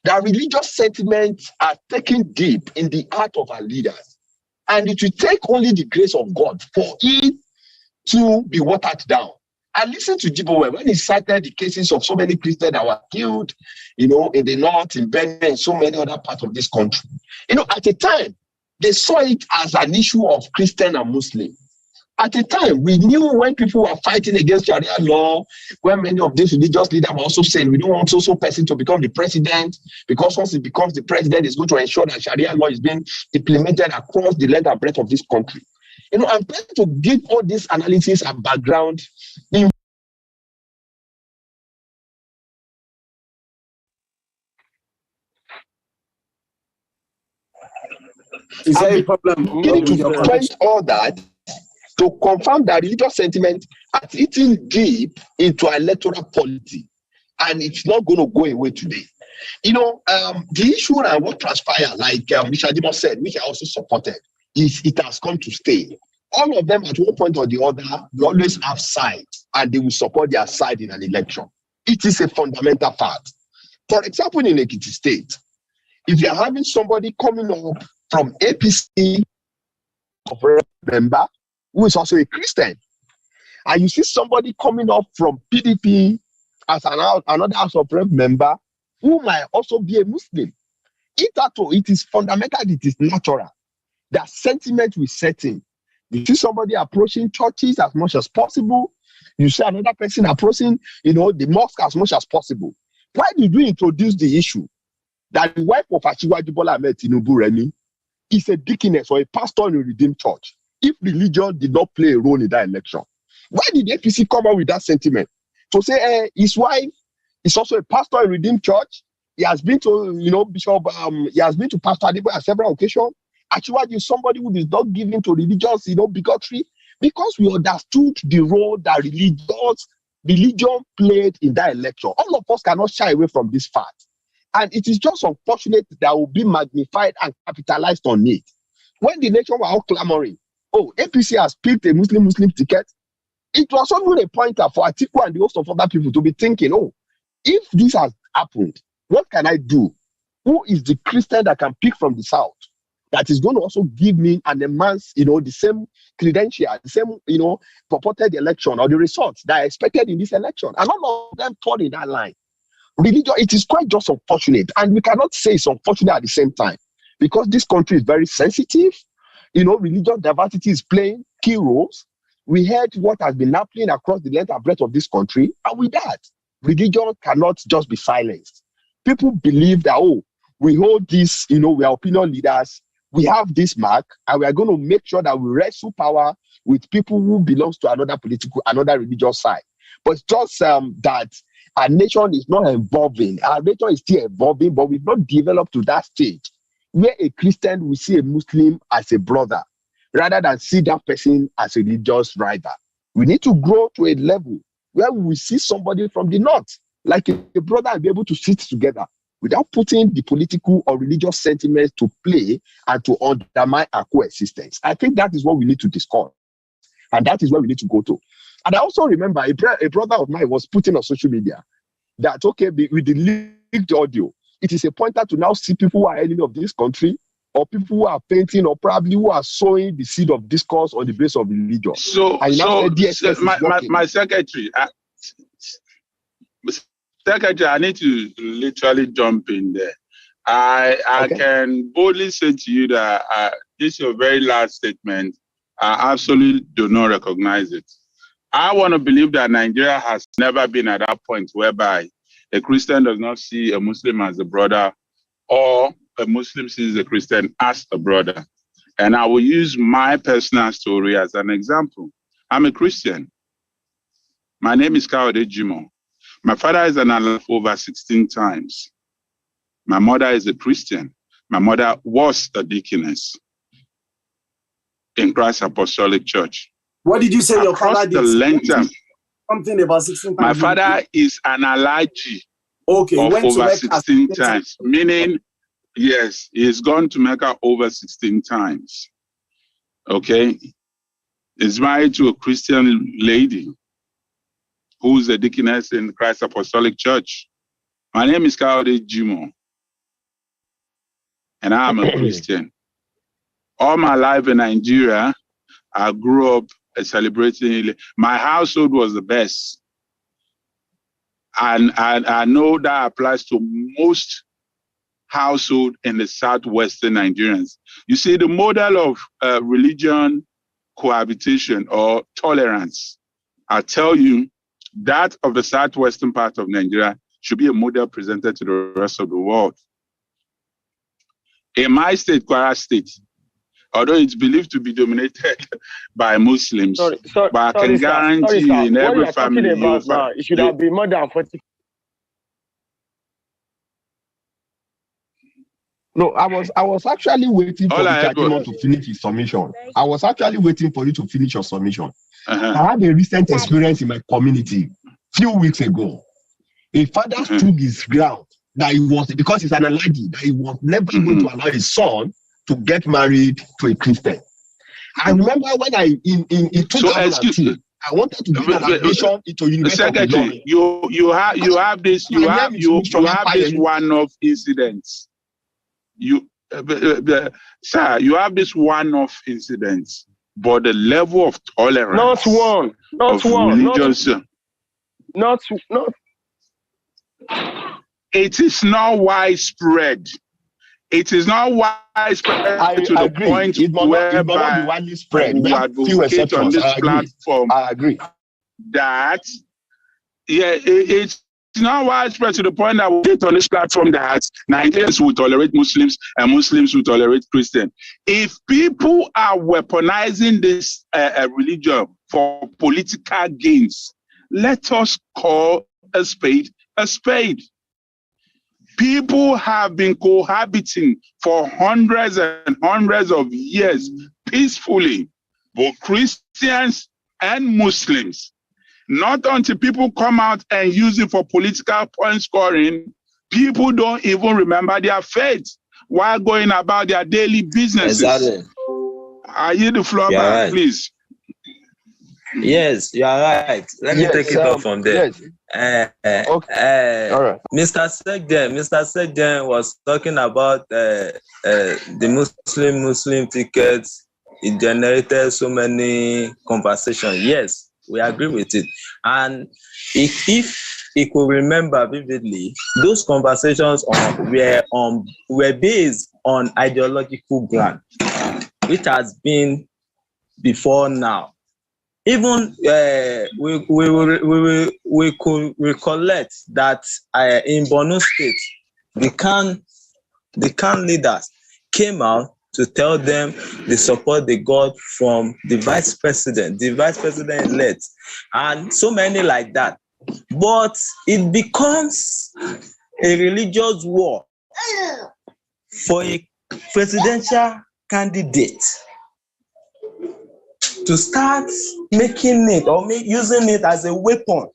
that religious sentiments are taken deep in the heart of our leaders. And it will take only the grace of God for it to be watered down. I listened to Jibowe when he cited the cases of so many Christians that were killed, in the north, in Benin, and so many other parts of this country. At the time, they saw it as an issue of Christian and Muslim. At the time, we knew when people were fighting against Sharia law, when many of these religious leaders were also saying, we don't want so person to become the president, because once he becomes the president, it's going to ensure that Sharia law is being implemented across the length and breadth of this country. I'm trying to give all this analysis and background in Is there a problem? to point all that to confirm that religious sentiment has eaten deep into our electoral polity, and it's not going to go away today. The issue and what transpired, like Mr. Dimo said, which I also supported, is it has come to stay. All of them at one point or the other, they always have sides, and they will support their side in an election. It is a fundamental fact. For example, in Ekiti State, if you're having somebody coming up from APC member who is also a Christian, and you see somebody coming up from PDP as another House of Rep member who might also be a Muslim, it is fundamental, it is natural that sentiment will set in. You see somebody approaching churches as much as possible. You see another person approaching, the mosque as much as possible. Why did we introduce the issue that the wife of Asiwaju Bola Ahmed Tinubu, Remi, is a deaconess or a pastor in a Redeemed Church, if religion did not play a role in that election? Why did the APC come up with that sentiment? To say his wife is also a pastor in Redeemed Church. He has been to, Bishop, he has been to Pastor Adebo at several occasions. Asiwaju is somebody who is not given to religious, bigotry, because we understood the role that religion played in that election. All of us cannot shy away from this fact. And it is just unfortunate that will be magnified and capitalized on it. When the nation were all clamoring, APC has picked a Muslim ticket, it was only a pointer for Atiku and the host of other people to be thinking, if this has happened, what can I do? Who is the Christian that can pick from the South that is going to also give me an immense, the same credential, the same, purported election or the results that I expected in this election? And all of them fall in that line. Religion, it is quite just unfortunate, and we cannot say it's unfortunate at the same time, because this country is very sensitive. Religious diversity is playing key roles. We heard what has been happening across the length and breadth of this country, and with that, religion cannot just be silenced. People believe that, we hold this, we are opinion leaders, we have this mark, and we are going to make sure that we wrestle power with people who belongs to another religious side. But it's just that our nation is not evolving. Our nation is still evolving, but we've not developed to that stage where a Christian will see a Muslim as a brother rather than see that person as a religious rival. We need to grow to a level where we see somebody from the north like a brother and be able to sit together. without putting the political or religious sentiments to play and to undermine our coexistence. I think that is what we need to discuss. And that is where we need to go to. And I also remember a brother of mine was putting on social media that, okay, with the leaked audio, it is a pointer to now see people who are enemy of this country, or people who are painting, or probably who are sowing the seed of discourse on the base of religion. So my secretary, I need to literally jump in there. I can boldly say to you that this is your very last statement. I absolutely do not recognize it. I want to believe that Nigeria has never been at that point whereby a Christian does not see a Muslim as a brother, or a Muslim sees a Christian as a brother. And I will use my personal story as an example. I'm a Christian. My name is GAHRD. My father is an Allah over 16 times. My mother is a Christian. My mother was a deaconess in Christ Apostolic Church. What did you say your father did? Something about 16 times. My father is an Alaji of over 16 times, meaning, yes, he's gone to Mecca over 16 times. Okay? He's married to a Christian lady who's a deaconess in Christ Apostolic Church. My name is GAHRD, and I'm a Christian. All my life in Nigeria, I grew up celebrating. My household was the best. And I know that applies to most households in the southwestern Nigerians. You see, the model of religion cohabitation or tolerance, I tell you, that of the southwestern part of Nigeria should be a model presented to the rest of the world. In my state, Kwara State, although it's believed to be dominated by Muslims, but I can guarantee you in every family it should have been more than 40. No, I was actually waiting for Chajimo to finish his submission. I was actually waiting for you to finish your submission. I had a recent experience in my community few weeks ago. A father stood his ground that he was, because he's an Aladi, that he was never going to allow his son to get married to a Christian. I remember when in 2002, I wanted to do an admission into university. You have this one-off incidents. Sir, you have this one-off incidents, but the level of tolerance, not it is not widespread. It is not widespread to the point whereby we advocate on this platform. I agree. That, it's not widespread to the point that we get on this platform that Nigerians will tolerate Muslims and Muslims will tolerate Christians. If people are weaponizing this religion for political gains, let us call a spade a spade. People have been cohabiting for hundreds and hundreds of years peacefully, both Christians and Muslims. Not until people come out and use it for political point scoring, people don't even remember their faith while going about their daily businesses. Exactly. I yield the floor back, please. Yes, you are right. Let me take it off from there. Yes. All right. Mr. Segden was talking about the Muslim tickets. It generated so many conversations. Yes, we agree with it. And if he could remember vividly, those conversations were based on ideological ground, which has been before now. Even we could recollect that in Borno State, the Khan leaders came out to tell them the support they got from the vice president-elect, and so many like that. But it becomes a religious war for a presidential candidate to start making it or using it as a weapon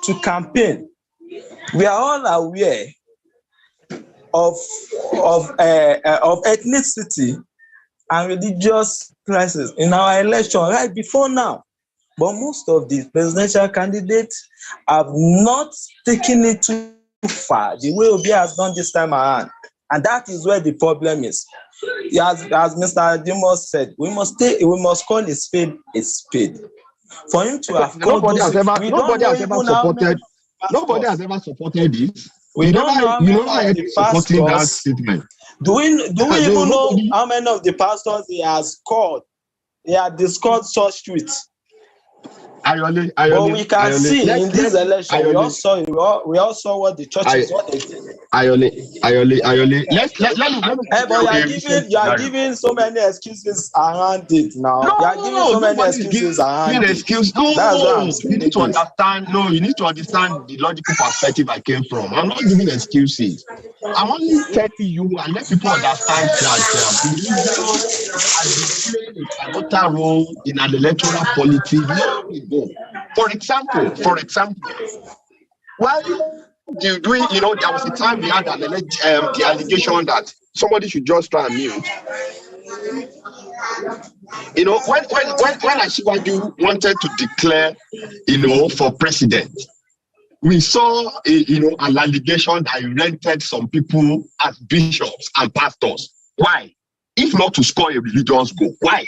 to campaign. We are all aware of ethnicity and religious crisis in our election right before now. But most of the presidential candidates have not taken it too far the way Obi has done this time around. And that is where the problem is. As Mr. Dimos said, we must call a spade a spade. For him to have nobody has ever supported this. We don't know how many of the supporting that pastors. statement. Do we even know how many of the pastors he has called? He had discussed such tweets. But we can see in this election, we all saw what the churches what they did. But you are giving so many excuses around it now. You are giving so many excuses around it. That's what I'm saying. You need to understand. No, you need to understand the logical perspective I came from. I'm not giving excuses. I'm only telling you and let people understand that religion has been playing a pivotal role in an electoral politics long ago. For example, why there was a time we had the allegation that somebody should just try and mute. When Asiwaju wanted to declare, for president, we saw an allegation that he rented some people as bishops and pastors. Why? If not to score a religious goal. Why?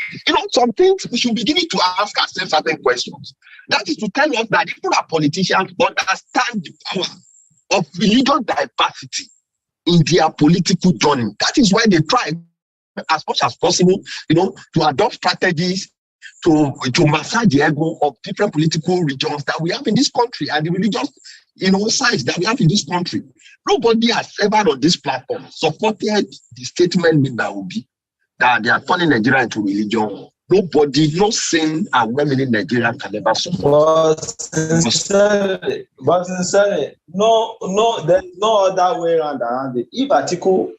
Some things we should be beginning to ask ourselves certain questions. That is to tell us that people are politicians understand the power of religious diversity in their political journey. That is why they try as much as possible, to adopt strategies to massage the ego of different political regions that we have in this country and the religious, sides that we have in this country. Nobody has ever on this platform supported the statement made by Obi that they are turning Nigeria into religion. Nobody, no sane and well-meaning Nigerian can ever support. But sincerely, no, there's no other way around it. If Atiku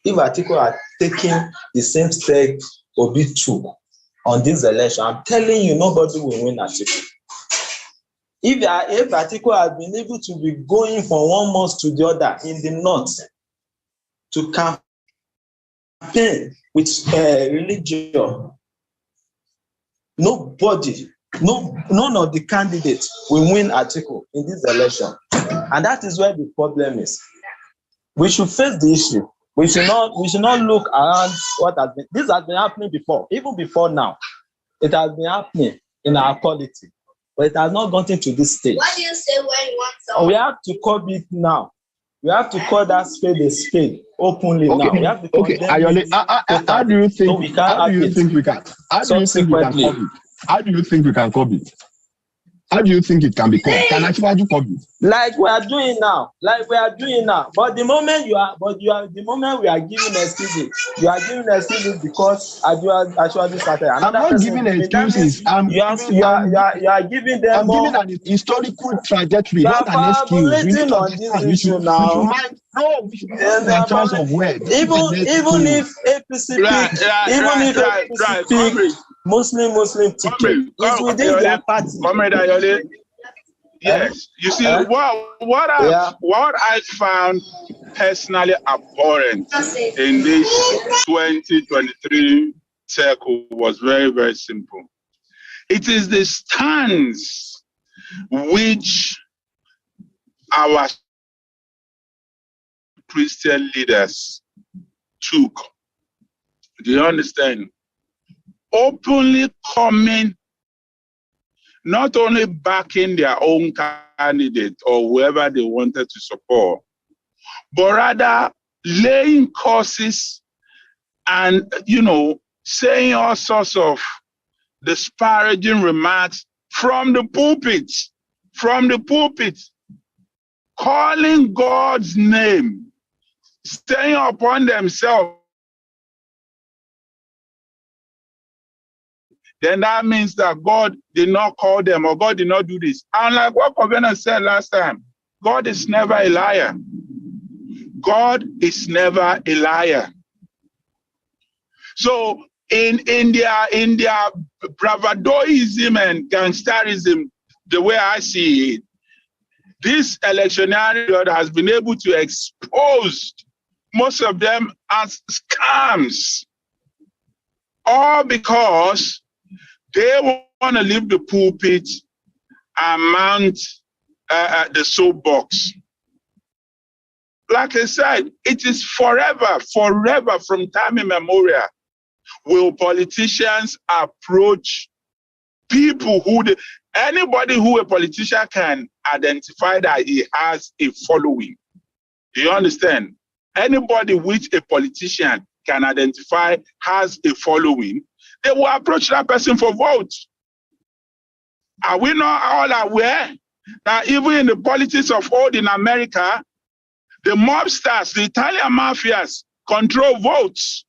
had taken the same step Obi took on this election, I'm telling you, nobody will win Atiku. If Atiku had been able to be going from one mosque to the other in the north to campaign with religion, none of the candidates will win Atiku in this election. And that is where the problem is. We should face the issue. We should not look around what has been. This has been happening before, even before now. It has been happening in our polity, but it has not gotten to this stage. What do you say when you want someone? We have to call it now. We have to call that spade a spade openly now. We have to Ayole, how do you think we can call it? How do you think it can be called? Can Asiwaju call it? Like we are doing now. But the moment the moment we are giving excuses, you are giving excuses because Asiwaju started. I'm not giving excuses. You are giving them more. I'm giving an historical trajectory, not an excuse. We need to on this issue now. We should in terms of words. Even if APC pick Muslim ticket, it's within their party. Yes, you see, what I found personally abhorrent in this 2023 circle was very, very simple. It is the stance which our Christian leaders took. Do you understand? Openly coming, not only backing their own candidate or whoever they wanted to support, but rather laying courses and, saying all sorts of disparaging remarks from the pulpit, calling God's name, staying upon themselves. Then that means that God did not call them or God did not do this. And like what Covenant said last time, God is never a liar. God is never a liar. So in their bravadoism and gangsterism, the way I see it, this electionary period has been able to expose most of them as scams, all because they want to leave the pulpit and mount the soapbox. Like I said, it is forever from time immemorial will politicians approach people who, anybody who a politician can identify that he has a following. Do you understand? Anybody which a politician can identify has a following, they will approach that person for votes. Are we not all aware that even in the politics of old in America, the mobsters, the Italian mafias control votes?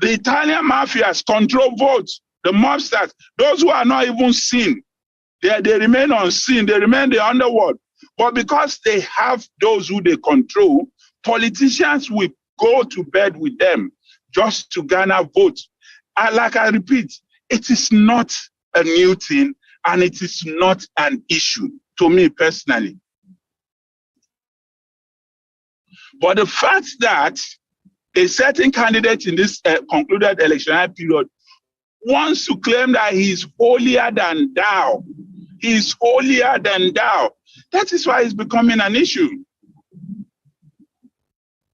The Italian mafias control votes. The mobsters, those who are not even seen, they remain unseen, they remain the underworld. But because they have those who they control, politicians will go to bed with them just to garner votes. And like I repeat, it is not a new thing and it is not an issue to me personally. But the fact that a certain candidate in this concluded electionary period wants to claim that he is holier than thou, he is holier than thou, that is why it's becoming an issue.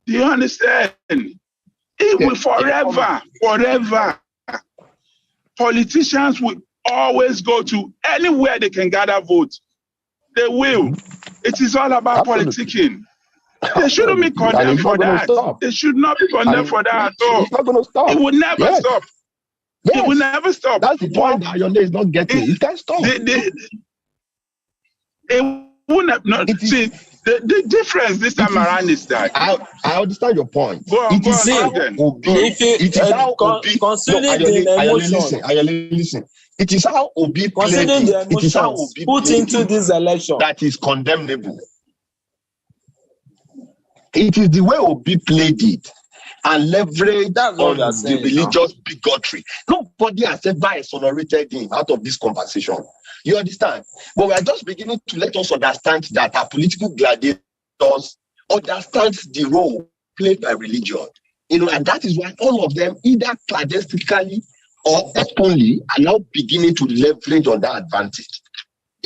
Do you understand? It will forever, politicians will always go to anywhere they can gather votes. They will. It is all about politicking. They shouldn't be condemned for that. They should not be condemned for that at all. It's not going to stop. It will never stop. Yes. It will never stop. That's the point that Ayole is not getting. It can't stop. It will not. See, the difference this time around is that I understand your point. Go on, it is how Obi. Considering the emotion. Listen. It is how Obi considering the emotions it is how Obi put into this election that is condemnable. It is the way Obi played it and leveraged on the religious bigotry. Nobody has ever exonerated him out of this conversation. You understand? But we are just beginning to let us understand that our political gladiators understand the role played by religion. And that is why all of them, either clandestinely or openly, are now beginning to leverage on that advantage.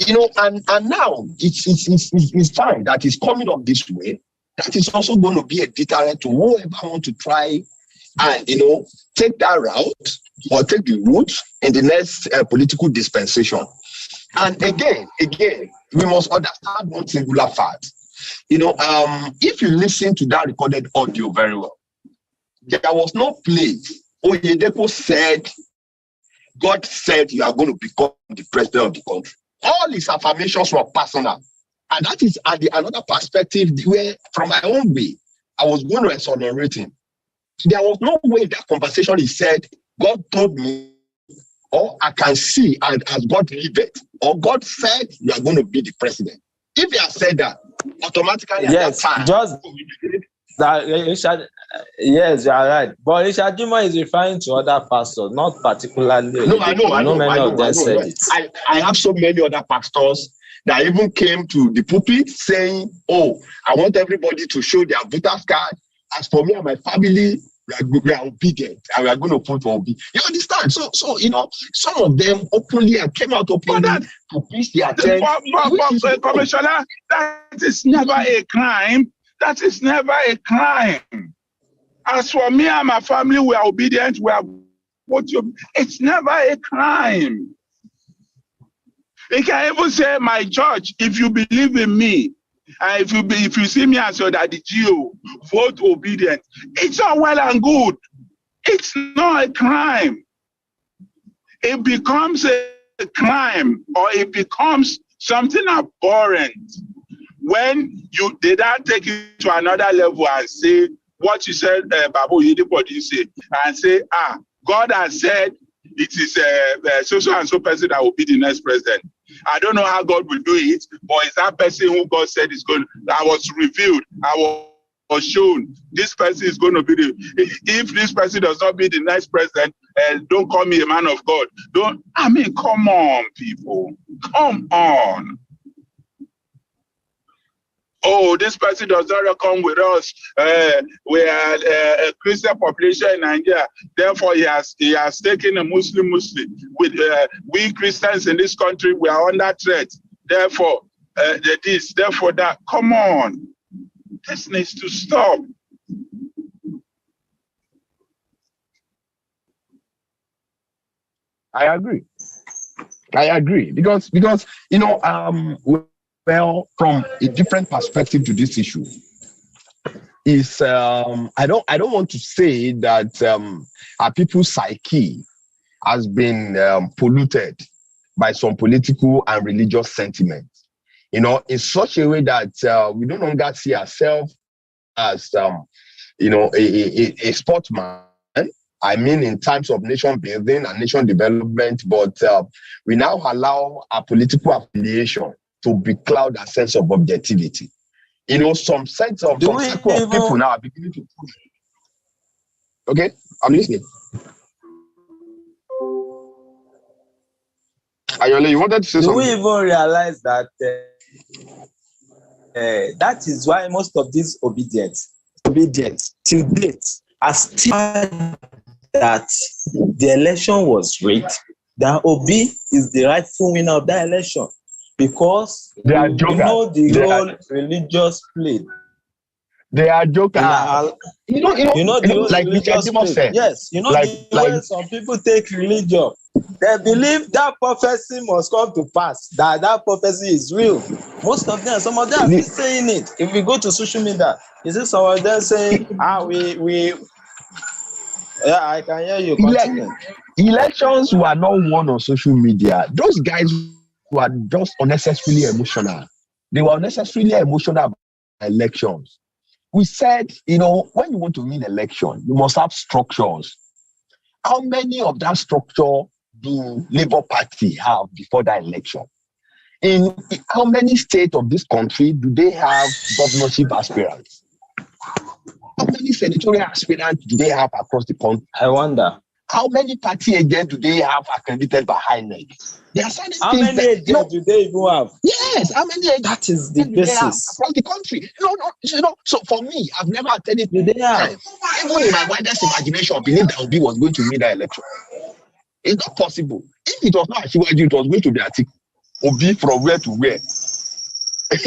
And now it's fine that it's coming up this way. That is also going to be a deterrent to whoever wants to try and, take that route or take the route in the next political dispensation. And again, we must understand one singular fact. If you listen to that recorded audio very well, there was no place. Oyedepo said, God said you are going to become the president of the country. All his affirmations were personal. And that is another perspective where, from my own way, I was going to exonerate him. There was no way in that conversation he said, God told me, or I can see, and as God lived, or God said you are going to be the president. If he had said that, automatically yes, at that time, just that yes, you are right. But Richard Juma is referring to other pastors, not particularly. No, I know. Many of them said it. I have so many other pastors that even came to the pulpit saying, "Oh, I want everybody to show their voter's card. As for me and my family, we are obedient, and we are going to vote for Obi." You understand? So some of them openly came out openly to pitch their tent. But Commissioner, that is never a crime. That is never a crime. As for me and my family, we are obedient. We are voting. It's never a crime. You can even say, my church, if you believe in me, and if you see me as your daddy Gio, vote obedient. It's all well and good. It's not a crime. It becomes a crime, or it becomes something abhorrent when they don't take it to another level and say what you said, Babu Yedipodi, you say, and say, God has said it is so and so person that will be the next president. I don't know how God will do it, but it's that person who God said is going. I was revealed. I was shown. This person is going to be if this person does not be the next president, don't call me a man of God. Come on, people. Come on. oh, this person does not come with us. We are a Christian population in Nigeria. Therefore, he has taken a Muslim. With we Christians in this country, we are under threat. Therefore, this, therefore that. Come on, this needs to stop. I agree because you know well, from a different perspective to this issue is I don't want to say that our people's psyche has been polluted by some political and religious sentiments, you know, in such a way that we no longer see ourselves as you know, a sportsman. I mean, in terms of nation building and nation development, but we now allow our political affiliation to becloud a sense of objectivity. You know, some sense of some circle of people now are beginning to push. Okay, I'm listening. Ayole, you wanted to say something? Do we even realize that that is why most of these obedience till date are still that the election was rigged, that Obi is the rightful winner of that election because you know the role religious played. They are jokers. You know, like religious said. Yes, you know the way some people take religion. They believe that prophecy must come to pass, that prophecy is real. Most of them, some of them are still saying it. If we go to social media, you see some of them saying, yeah, I can hear you. Elections were not won on social media. Those guys were just unnecessarily emotional. They were unnecessarily emotional about elections. We said, you know, when you want to win election, you must have structures. How many of that structure do Labour Party have before that election? In how many states of this country do they have governorship aspirants? How many senatorial aspirants do they have across the country? I wonder. How many party agents do they have accredited by INEC? There are certain how many agents do they even have? Yes, how many agents? That is the basis. Across the country. No. So for me, I've never attended do they have? Even in my widest imagination, I believe that Obi was going to win that election. It's not possible. If it was not Asiwaju, it was going to be Atiku. Obi from where to where.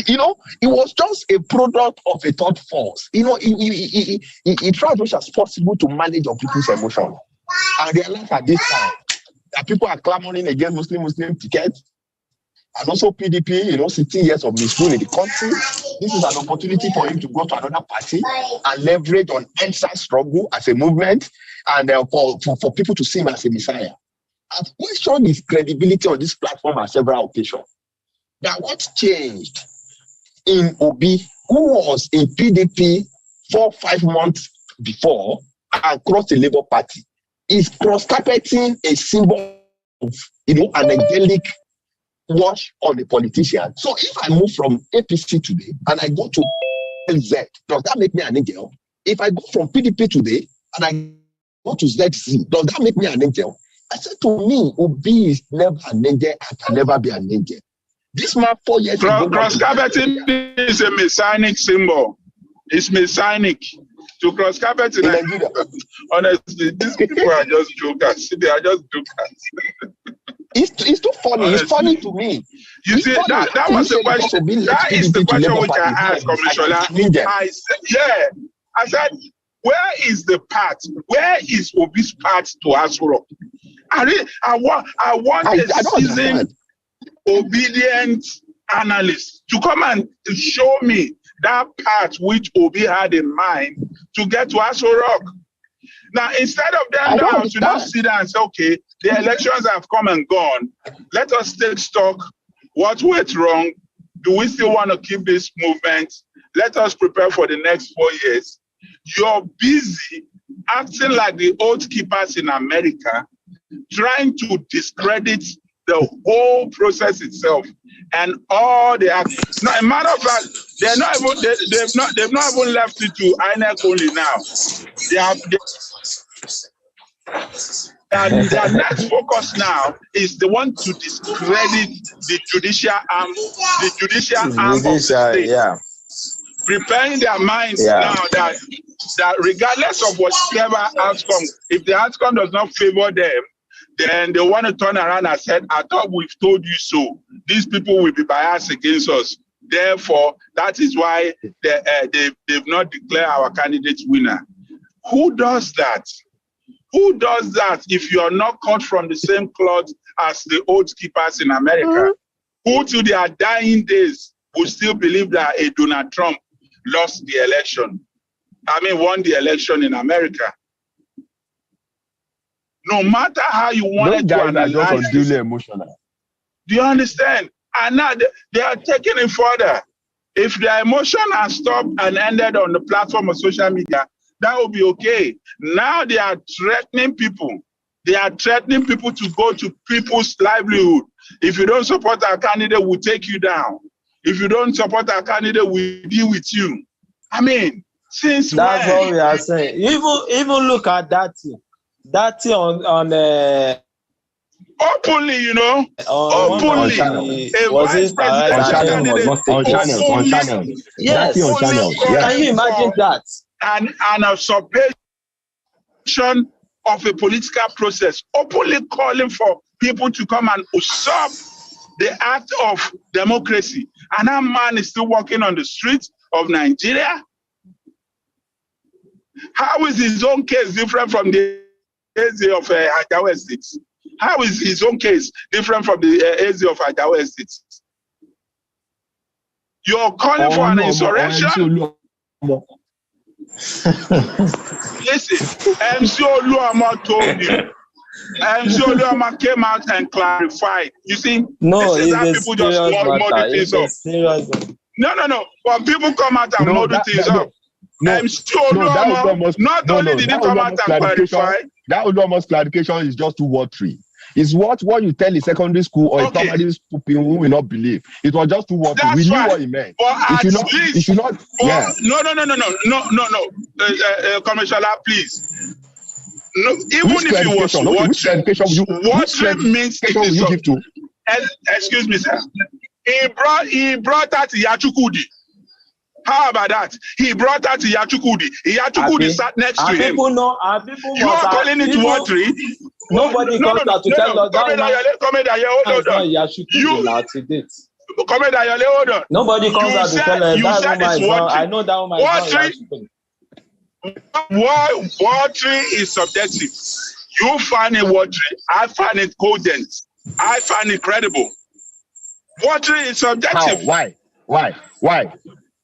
You know, it was just a product of a thought force. You know, he tried as much as possible to manage your people's emotions. And realize at this time that people are clamoring against Muslim tickets. And also PDP, you know, 16 years of misrule in the country. This is an opportunity for him to go to another party and leverage on EndSARS struggle as a movement and for people to see him as a messiah. I've questioned his credibility on this platform on several occasions. Now, what's changed in Obi, who was in PDP 4-5 months before and crossed the Labour Party, is cross-carpeting a symbol of, you know, an angelic wash on a politician. So if I move from APC today and I go to LZ, does that make me an angel? If I go from PDP today and I go to ZC, does that make me an angel? I said to me, Obi is never an angel and can never be an angel. This man 4 years ago. Cross-carpeting is a messianic symbol. It's messianic. To cross-carpet in Nigeria. Honestly, these people are just jokers. They are just jokers. It's too funny. Honestly. It's funny to me. You see, that was the question. That is the question which I asked Commissioner. I said, where is the path? Where is Obi's path to Asuro? I want a seasoned, obedient analyst to come and show me that path which Obi had in mind to get to Aso Rock. Now, instead of them now to now sit down and say, okay, the elections have come and gone. Let us take stock. What went wrong? Do we still want to keep this movement? Let us prepare for the next 4 years. You're busy acting like the oath keepers in America, trying to discredit the whole process itself and all the actions. Now, a matter of fact, they've not even left it to INEC only now. Their next focus now is they want to discredit the judicial arm, of the state. Yeah. preparing their minds now that regardless of whatever outcome, if the outcome does not favor them, then they want to turn around and say, I thought we've told you so. These people will be biased against us. Therefore, that is why they've not declared our candidate winner. Who does that? Who does that if you are not cut from the same cloth as the oath keepers in America? Who to their dying days will still believe that a Donald Trump lost the election? Won the election in America. No matter how you want to analyze it, emotional. do you understand? And now they are taking it further. If their emotion has stopped and ended on the platform of social media, that will be okay. Now they are threatening people. They are threatening people to go to people's livelihood. If you don't support our candidate, we'll take you down. If you don't support our candidate, we'll deal with you. Since that's when? what we are saying. Even look at that thing. That thing on openly, openly. On channel. Yes. On channel. Can you imagine that? And a subversion of a political process, openly calling for people to come and usurp the act of democracy. And that man is still walking on the streets of Nigeria. How is his own case different from the case of Ajawa Estate? How is his own case different from the case of Ajawa Estate? You're calling for an insurrection? Listen, MC Oluama told you. MC Oluama came out and clarified. You see, no, this is how people just model things up. No. When people come out and model things up, MC Oluama, not only did he come out and clarify. That Oluama's clarification is just too watery. It's what you tell a secondary school or a primary school people who will not believe. It was just too watery. We knew what he meant. But it should not. No, Commissioner, please. No, even if it was watery means it is. Excuse me, sir. He brought out Yachukudi. How about that? He brought out Yachukudi. Yachukudi sat next to him. You are calling it watery? Nobody comes out to tell us that nobody comes out to tell us that woman. I know that woman is not. Watery is subjective. You find it watery. I find it cogent. I find it credible. Watery is subjective. How?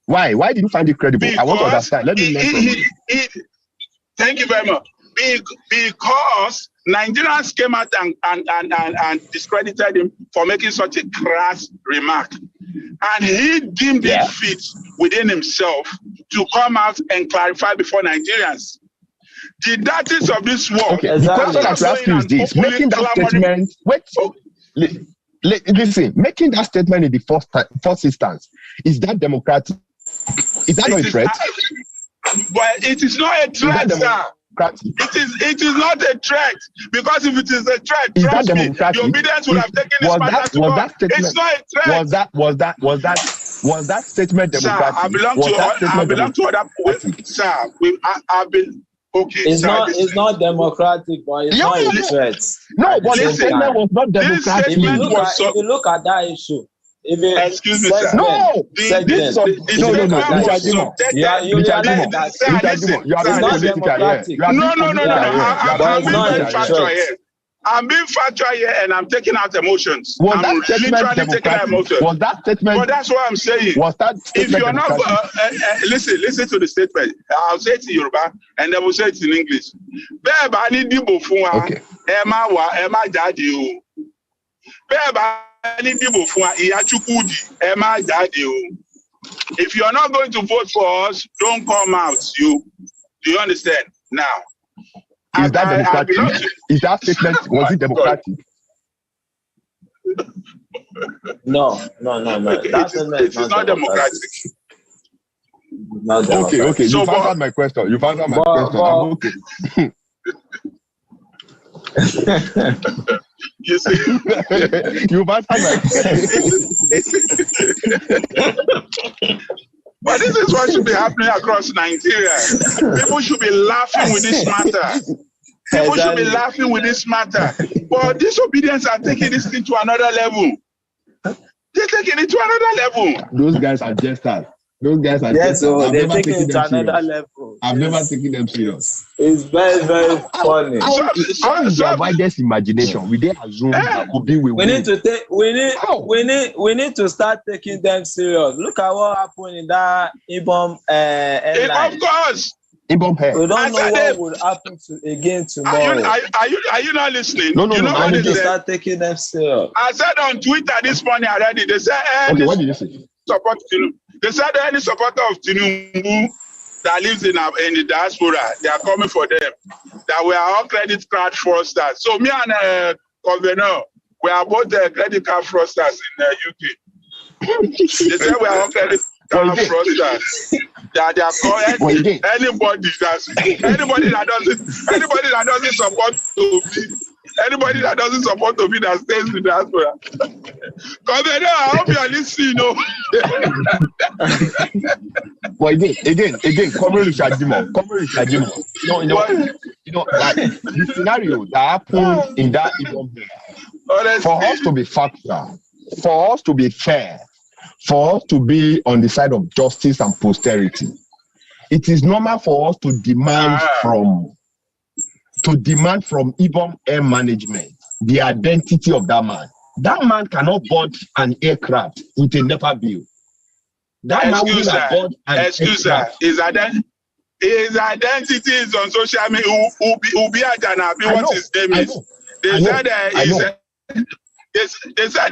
Why did you find it credible? Because I want to understand. Let me learn thank you very much. Because Nigerians came out and discredited him for making such a crass remark. And he deemed it fit within himself to come out and clarify before Nigerians. The data of this war. Okay, the question I have to ask you is this. Making that statement, listen, making that statement in the first instance, is that democratic? Is that not a threat? Well, it is not a threat, sir. It is not a threat, because if it is a threat, trust me, the obedience would have taken its matter to God. It's not a threat. Was that statement democratic? Sir, I belong to other. Sir, I've been okay. It's not democratic, but it's not a threat. No, but the statement was not democratic. If you look at that issue. Excuse me, sir. No. I'm being factual here, and I'm taking out emotions. I'm literally taking out emotions. Was that statement? But that's what I'm saying. Was that if you're not listen to the statement. I'll say it in Yoruba, and then we'll say it in English. If you are not going to vote for us, don't come out. Do you understand? Now, is that democratic? Is that statement, was it democratic? No. It is not democratic. Okay. So you found out my question. I'm okay. You see, you've answered my question. But this is what should be happening across Nigeria. People should be laughing with this matter. People should be laughing with this matter. But disobedience are taking this thing to another level. They're taking it to another level. Those guys are jesters. Those guys are yes, so they're taking it to another serious. level. I've never taken them serious. It's very, very funny. How is their widest imagination? We didn't assume that could be we need to take we need to start taking them serious. Look at what happened in that Ibom of course. Ibom hair. We don't know what would happen again tomorrow. Are you not listening? No. We need to start taking them serious. I said on Twitter this morning already. They said what did you say? Support Tinubu. They said any supporter of Tinubu that lives in the diaspora, they are coming for them. That we are all credit card fraudsters. So me and Convener, we are both credit card fraudsters in UK. They said we are all credit card fraudsters. That they are calling anybody that doesn't support Tobi. Anybody that doesn't support Tobi that stays in the diaspora. Convener, I hope you are listening. Well, again, Comrade Shajimo. Like the scenario that happened in that for us to be factual, for us to be fair, for us to be on the side of justice and posterity, it is normal for us to demand from Ibom Air Management the identity of that man. That man cannot board an aircraft with a NEPA bill. That man will not board an aircraft. His identity is on social media. Ubi Ajanabi, what his name is. They said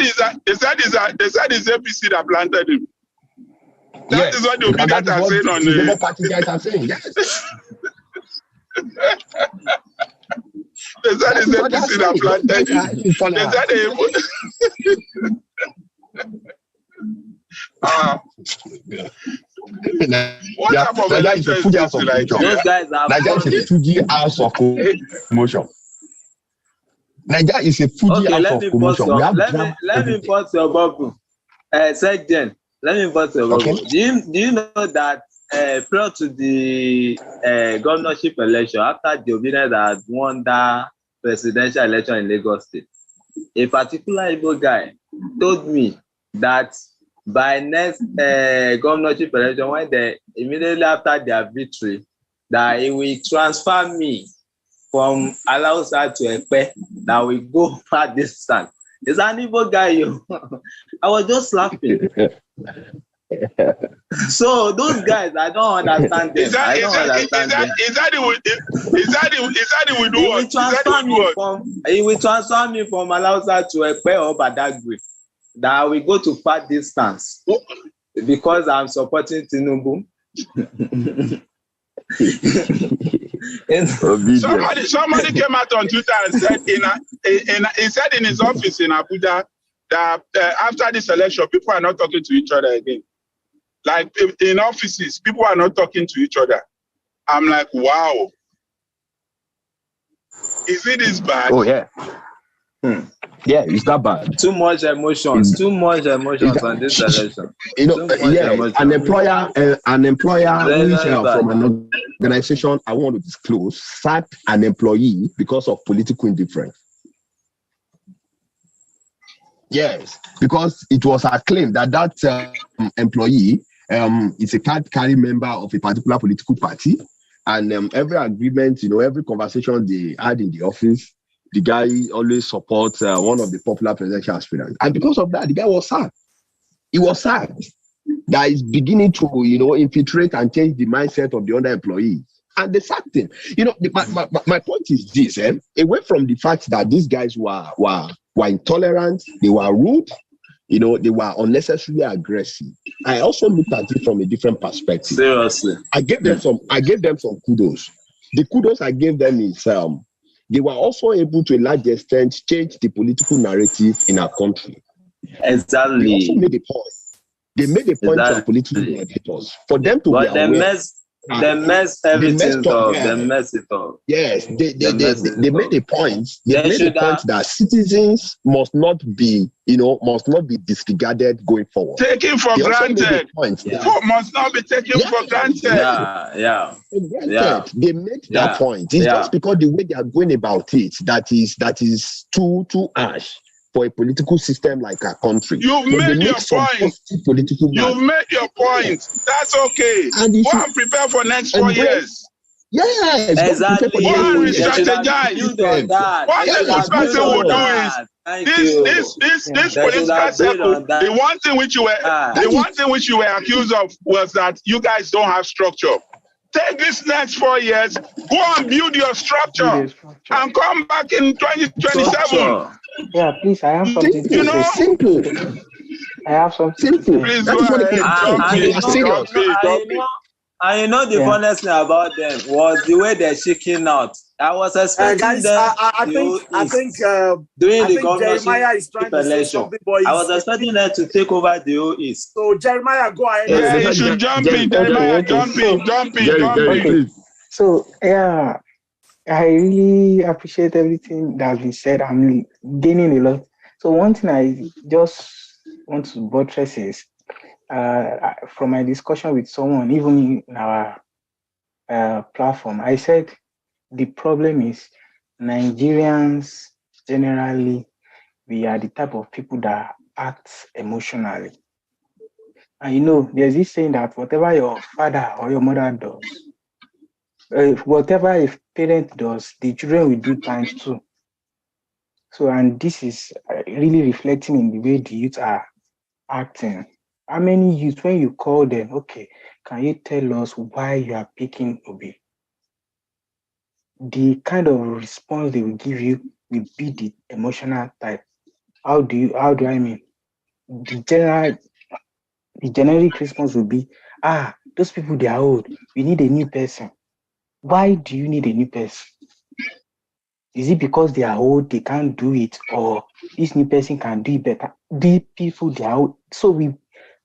it's APC that planted him. That is what the Ubi guys are saying on the party guys are saying. Yes. They said it's APC that planted him. They what type of election is this like? Those guys are Nigeria is a Fuji house of commotion. Nigeria is a Fuji house of commotion. Let me put your bubble. Second, let me put your bubble. Do you know that prior to the governorship election, after the Obinna had won that presidential election in Lagos State, a particular Igbo guy told me that by next governorship election, when they immediately after their victory, that he will transfer me from Alausa to Epe, that we go far distance. It's an Igbo guy. I was just laughing. So those guys, I don't understand them. Is that he will transfer me from Alausa to Epe or Badagry. That we go to far distance because I'm supporting Tinubu. Somebody came out on Twitter and said he said in his office in Abuja that after this election, people are not talking to each other again. Like in offices, people are not talking to each other. I'm like, wow. Is it this bad? Oh yeah. Yeah, it's that bad. Too much emotions on this election. An employer who is from an organization I want to disclose sacked an employee because of political indifference. Yes, because it was a claim that employee is a card-carrying member of a particular political party, and every agreement, every conversation they had in the office, the guy always supports one of the popular presidential aspirants. And because of that, the guy was sacked. He was sacked. That is beginning to, infiltrate and change the mindset of the other employees. And they sacked him. My point is this, away from the fact that these guys were intolerant, they were rude, they were unnecessarily aggressive. I also looked at it from a different perspective. Seriously. I gave them some kudos. The kudos I gave them is they were also able to a large extent change the political narrative in our country. Exactly. They also made a point. They made a point to our political narrators for them to be aware. They messed everything up. Yeah. They messed it up. Yes, they made a point. They They made a should point that citizens must not be disregarded going forward. Taken for They also made a granted. point Yeah. that Must not be taken for granted. Yeah. they made that point. It's just because the way they are going about it that is too harsh for a political system like our country. You've made your point. You've made your point. That's okay. And go and prepare for next 4 years. Yes, exactly. Go and re-strategize. What this person will do is this political circle. The one thing which you were accused of was that you guys don't have structure. Take this next 4 years, go and build your structure, and come back in 2027. Yeah, please, I have something to say. Simple. I have something to say. Please go ahead. And the funniest thing about them was the way they're shaking out. I was expecting them. I think during the Jeremiah is trying to say something, but I was expecting them to take over the whole East. So Jeremiah, go ahead. Yeah, you should jump in, Jeremiah. Jump in. So yeah, I really appreciate everything that's been said. I'm gaining a lot. So one thing I just want to buttress is from my discussion with someone, even in our platform, I said the problem is Nigerians generally, we are the type of people that act emotionally. And there's this saying that whatever your father or your mother does, whatever a parent does, the children will do times two. So, and this is really reflecting in the way the youth are acting. How many youth, when you call them, okay, can you tell us why you are picking Obi? The kind of response they will give you will be the emotional type. How do I mean? The generic response will be, those people, they are old. We need a new person. Why do you need a new person? Is it because they are old, they can't do it, or this new person can do it better? The people, they are old. So we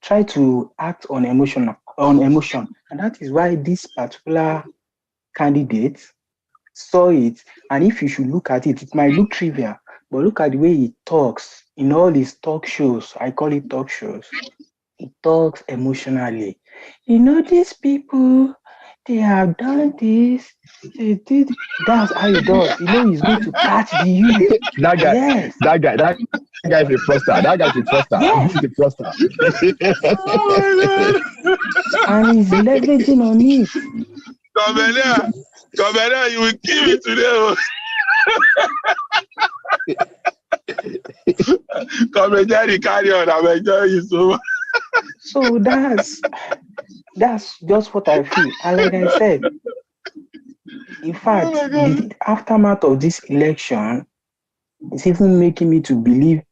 try to act on emotion, and that is why this particular candidate saw it. And if you should look at it, it might look trivial, but look at the way he talks in all his talk shows. I call it talk shows. He talks emotionally. These people, they have done this. They did. That's how he does. He's going to catch the youth. That guy. Yes. That guy is a fraudster. Yes. He's a fraudster. And he's leveraging on it. Come here, you will kill me today. Come here, Jerry, carry on. I'm enjoying you so much. So that's just what I feel. And like I said, in fact, the aftermath of this election is even making me to believe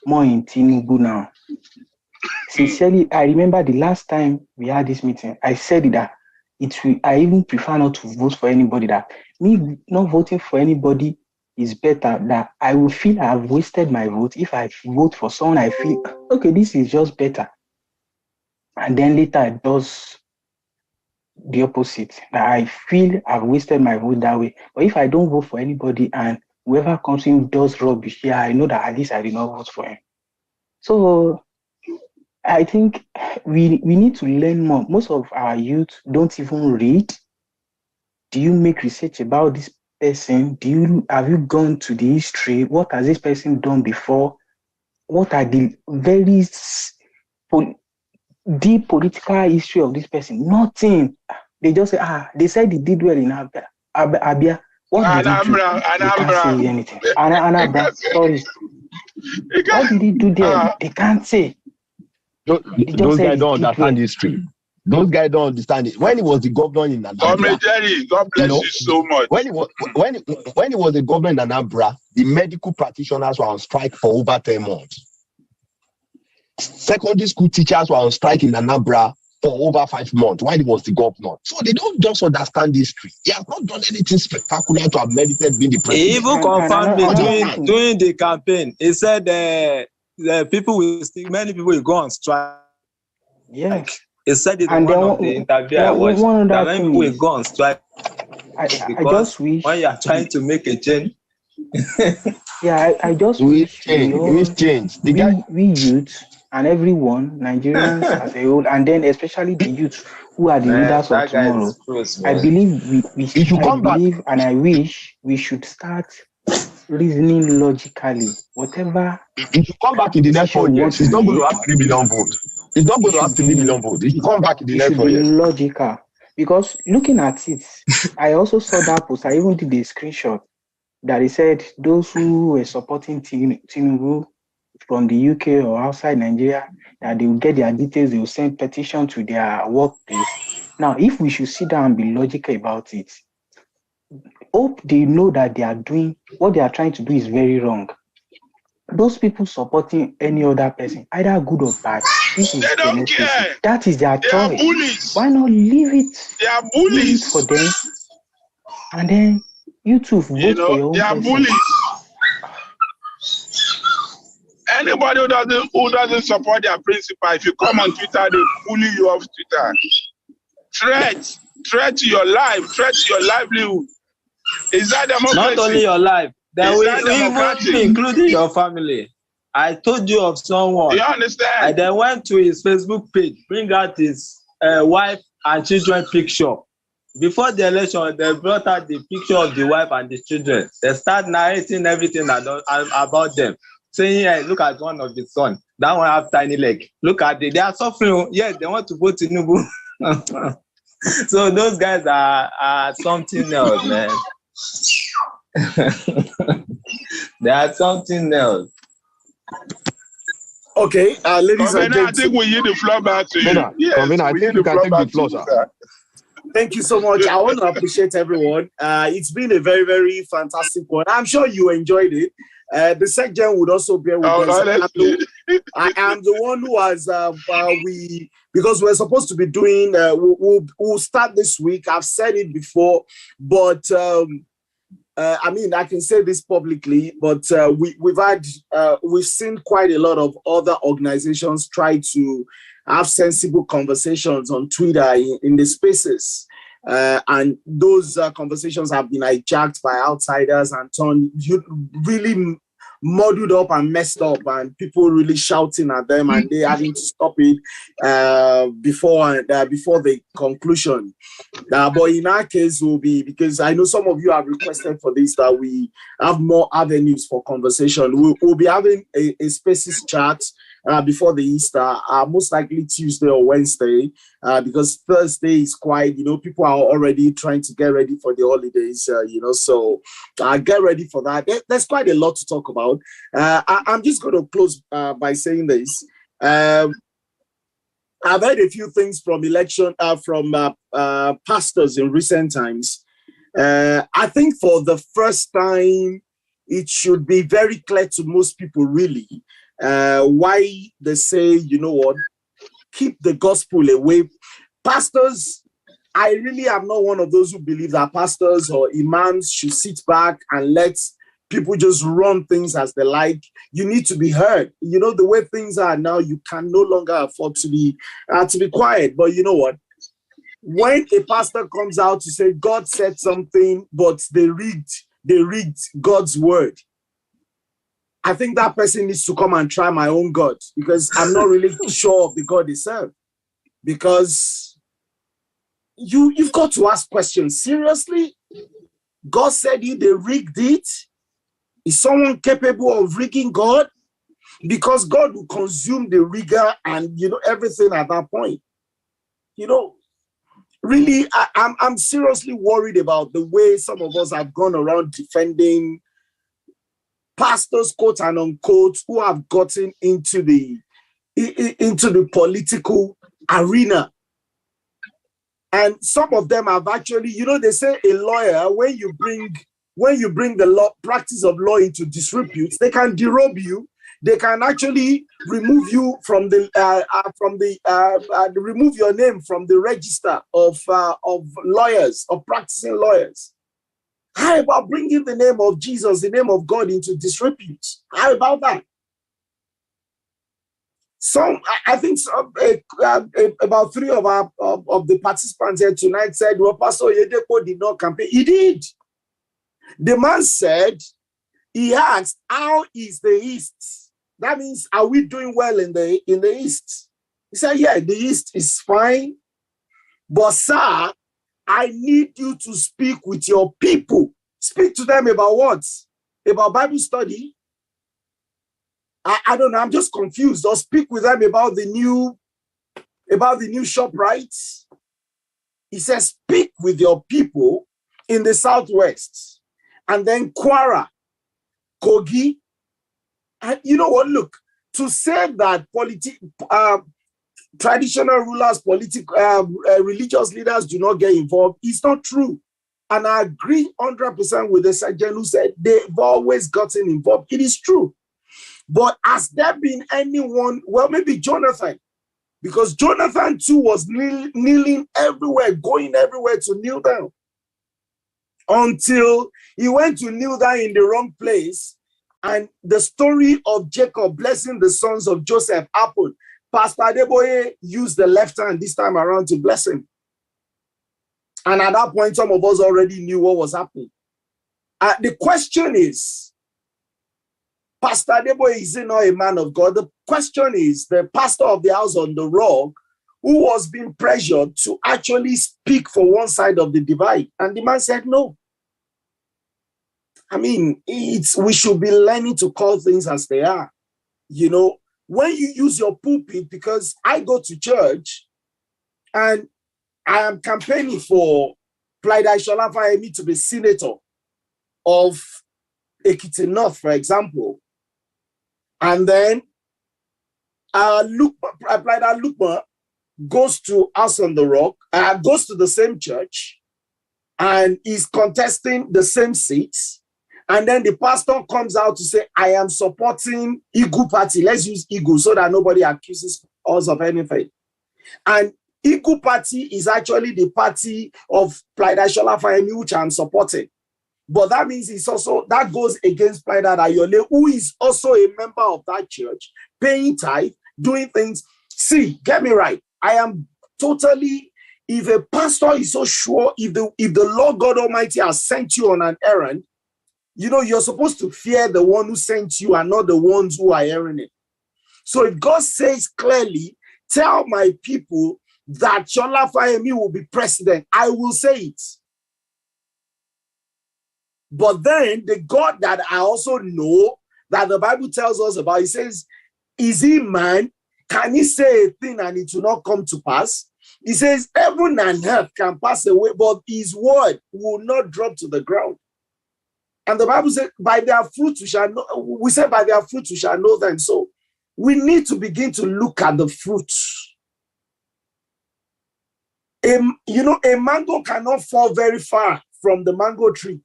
more in Tinubu now. Sincerely, I remember the last time we had this meeting, I said that I even prefer not to vote for anybody. That me not voting for anybody is better. That I will feel I've wasted my vote if I vote for someone I feel, okay, this is just better. And then later it does the opposite. That I feel I've wasted my vote that way. But if I don't vote for anybody and whoever comes in does rubbish, I know that at least I did not vote for him. So I think we need to learn more. Most of our youth don't even read. Do you make research about this person? Have you gone to the history? What has this person done before? What are the very deep political history of this person? Nothing. They just say, they said he did well in Abia. What did he do? They can't say anything. Anambra, sorry. What did he do there? They can't say. Those guys don't understand history. Those guys don't understand it. When he was the governor in Anambra, Jerry, God bless you so much. When he was the governor in Anambra, the medical practitioners were on strike for over 10 months. Secondary school teachers were on strike in Anambra for over 5 months while he was the governor. So they don't just understand history. He has not done anything spectacular to have merited being the president. He even confirmed me during the campaign. He said many people will go on strike. Yes. He said it in And one then of the interview I watched. one That other when thing people will is, go on strike I because just wish, when you are trying to make a change, yeah, I just We wish we change. We all, change. The guy. we youth and everyone, Nigerians as a whole, and then especially the youth who are the man, leaders of that guy tomorrow. is close, I man. believe He should I come back. believe and I wish we should start reasoning logically. Whatever He should come back in the next 4 decision we want years. to He's not going to make, have 3 million votes. He's not it going to have should 3 be million votes. He should come back in the it next should 4 be years. logical. Because looking at it, I also saw that post. I even did a screenshot that it said those who were supporting Tinubu from the UK or outside Nigeria, that they will get their details, they will send petition to their workplace. Now, if we should sit down and be logical about it, hope they know that they are doing what they are trying to do is very wrong. Those people supporting any other person, either good or bad, this is They don't democracy. care. That is their They are choice. bullies. Why not leave it? They are Leave it for bullies. them, and then you too You vote for know, your they own are person. bullies. Anybody who doesn't support their principle, if you come on Twitter, they bully you off Twitter. Threat to your life, threat to your livelihood. Is that democracy? Not only your life, that Is we that democratic? even including your family. I told you of someone. You understand? I then went to his Facebook page, bring out his wife and children picture. Before the election, they brought out the picture of the wife and the children. They start narrating everything about them, saying, hey, look at one of the son. That one have tiny leg. Look at it. They are suffering. Yes, they want to vote Tinubu. So those guys are something else, man. They are something else. Okay, ladies and Convener, I gentlemen. think we yield the floor back to you. Convener, I think you can take the floor, sir. Thank you so much. I want to appreciate everyone. It's been a very, very fantastic one. I'm sure you enjoyed it. The section would also bear with us. I am the one who has because we're supposed to be doing. We'll start this week. I've said it before, but I mean I can say this publicly. But we've seen quite a lot of other organizations try to have sensible conversations on Twitter in the spaces. And those conversations have been hijacked by outsiders and turned really muddled up and messed up, and people really shouting at them, and they having to stop it before the conclusion. But in our case, will be because I know some of you have requested for this that we have more avenues for conversation. We'll be having a spaces chat before the Easter, most likely Tuesday or Wednesday, because Thursday is quite, people are already trying to get ready for the holidays, so get ready for that. There's quite a lot to talk about. I'm just going to close by saying this. I've heard a few things from pastors in recent times. I think for the first time, it should be very clear to most people, really, why they say, you know what, keep the gospel away. Pastors, I really am not one of those who believe that pastors or imams should sit back and let people just run things as they like. You need to be heard. The way things are now, you can no longer afford to be quiet. But you know what? When a pastor comes out to say God said something, but they rigged God's word, I think that person needs to come and try my own God, because I'm not really sure of the God they serve. Because you've got to ask questions. Seriously? God said it, they rigged it. Is someone capable of rigging God? Because God will consume the rigger and everything at that point. Really, I'm seriously worried about the way some of us have gone around defending pastors, quote and unquote, who have gotten into the political arena. And some of them have actually, they say a lawyer, when you bring the practice of law into disrepute, they can derobe you. They can actually remove you from remove your name from the register of lawyers, of practicing lawyers. How about bringing the name of Jesus, the name of God, into disrepute? How about that? I think about 3 of the participants here tonight said, well, Pastor Oyedepo did not campaign. He did. The man said, he asked, how is the East? That means, are we doing well in the East? He said, yeah, the East is fine. But sir, I need you to speak with your people. Speak to them about what? About Bible study? I don't know. I'm just confused. Or speak with them about the new shop, right? He says, speak with your people in the Southwest, and then Kwara, Kogi. And you know what? Look, to say that traditional rulers, religious leaders do not get involved is not true. And I agree 100% with the sergeant who said they've always gotten involved. It is true. But has there been anyone, well, maybe Jonathan, because Jonathan too was kneeling everywhere, going everywhere to kneel down, until he went to kneel down in the wrong place. And the story of Jacob blessing the sons of Joseph happened. Pastor Adeboye used the left hand this time around to bless him. And at that point, some of us already knew what was happening. The question is, Pastor Adeboye is not a man of God. The question is, the pastor of the house on the rock, who was being pressured to actually speak for one side of the divide. And the man said no. I mean, we should be learning to call things as they are. You know, when you use your pulpit, because I go to church and I am campaigning for PLIDE Transformational to be senator of Ekiti North, for example. And then PLIDE Lukman goes to House on the Rock, goes to the same church, and is contesting the same seats. And then the pastor comes out to say, I am supporting Igu party. Let's use Igu so that nobody accuses us of anything. And Igu party is actually the party of PLIDE Transformational, which I'm supporting. But that means it's also, that goes against PLIDE Ayole, who is also a member of that church, paying tithe, doing things. See, get me right. I am totally, if a pastor is so sure, if the Lord God Almighty has sent you on an errand, you know, you're supposed to fear the one who sent you and not the ones who are hearing it. So if God says clearly, tell my people that Shola Fayemi will be president, I will say it. But then the God that I also know, that the Bible tells us about, he says, is he man? Can he say a thing and it will not come to pass? He says, heaven and earth can pass away, but his word will not drop to the ground. And the Bible says, by their fruit we shall know, we say by their fruit we shall know them. So we need to begin to look at the fruit. You know, a mango cannot fall very far from the mango tree.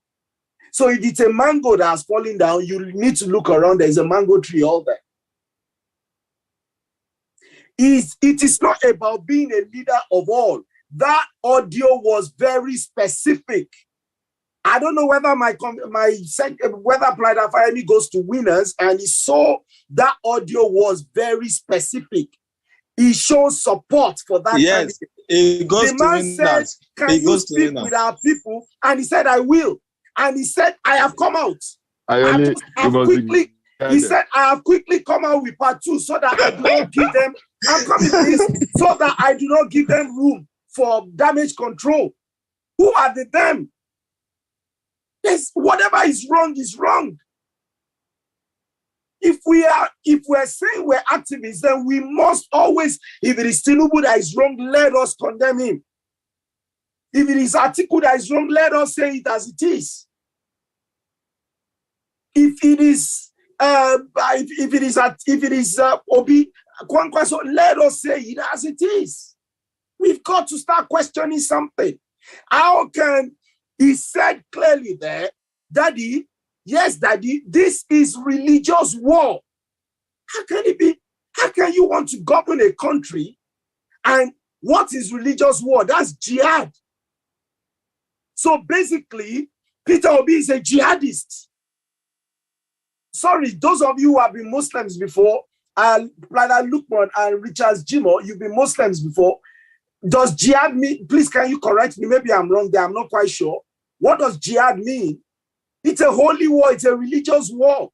So if it's a mango that has fallen down, you need to look around. There's a mango tree all there. It is not about being a leader of all. That audio was very specific. I don't know whether whether PLIDE Transformational goes to winners, and he saw that audio was very specific. He shows support for that. Yes, it goes the man said, can you speak with our people? And he said, I will. And he said, I have come out. He said, I have quickly come out with part 2 so that I do not give them, I'm coming please, so that I do not give them room for damage control. Who are the them? Yes, whatever is wrong is wrong. If we're saying we're activists, then we must always, if it is Tinubu that is wrong, let us condemn him. If it is Atiku that is wrong, let us say it as it is. If it is Obi Kwankwaso, let us say it as it is. We've got to start questioning something. How can he said clearly there, Daddy, yes, Daddy, this is religious war. How can it be? How can you want to govern a country and what is religious war? That's jihad. So basically, Peter Obi is a jihadist. Sorry, those of you who have been Muslims before, PLIDE Lukman and Richard Jimo, you've been Muslims before. Does jihad mean, please can you correct me, maybe I'm wrong there, I'm not quite sure. What does jihad mean? It's a holy war, it's a religious war.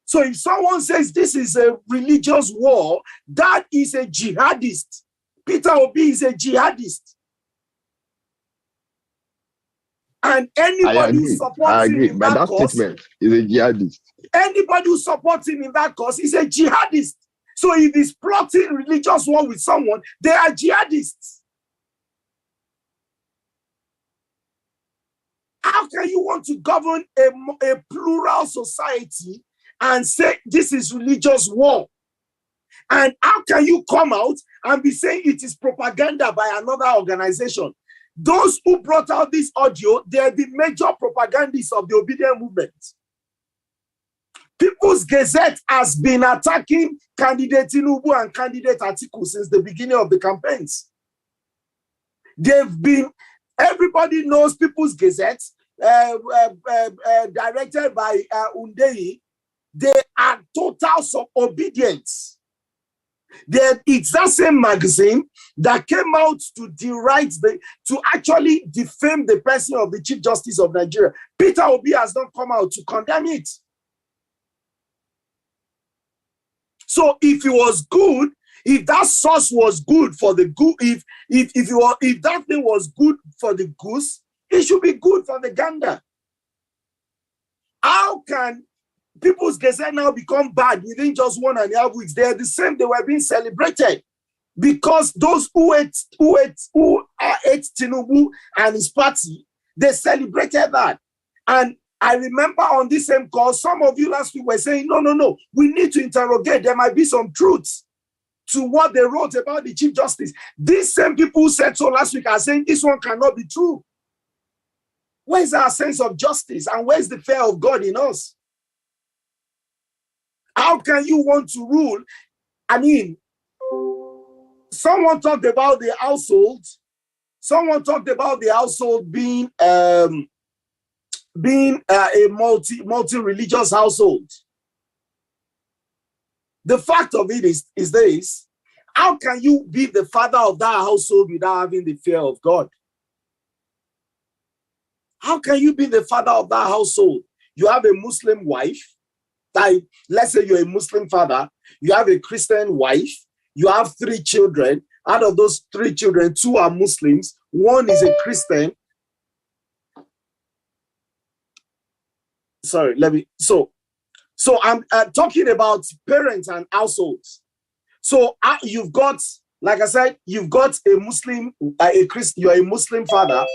So if someone says this is a religious war, that is a jihadist. Peter Obi is a jihadist. And anybody who supports him in that cause, statement is a jihadist. Anybody who supports him in that cause is a jihadist. So if he's plotting religious war with someone, they are jihadists. How can you want to govern a plural society and say this is religious war? And how can you come out and be saying it is propaganda by another organization? Those who brought out this audio, they are the major propagandists of the obedient movement. People's Gazette has been attacking candidate Tinubu and candidate Atiku since the beginning of the campaigns. Everybody knows People's Gazette, directed by Undeyi. They are total obedience. It's that same magazine that came out to actually defame the person of the Chief Justice of Nigeria. Peter Obi has not come out to condemn it. So if it was good, if that sauce was good for the goose, if that thing was good for the goose, it should be good for the gander. How can People's Gazette now become bad within just 1.5 weeks? They are the same. They were being celebrated because those who ate Tinubu and his party, they celebrated that. And I remember on this same call, some of you last week were saying, no, we need to interrogate. There might be some truths to what they wrote about the Chief Justice. These same people who said so last week are saying this one cannot be true. Where's our sense of justice and where's the fear of God in us? How can you want to rule? I mean, someone talked about the household. Someone talked about the household being a multi-religious household. The fact of it is this: how can you be the father of that household without having the fear of God? How can you be the father of that household? You have a Muslim wife. Let's say you're a Muslim father. You have a Christian wife. You have 3 children. Out of those 3 children, 2 are Muslims. 1 is a Christian. Sorry, So I'm talking about parents and households. So you've got, like I said, you've got a Muslim, a Christian. You're a Muslim father.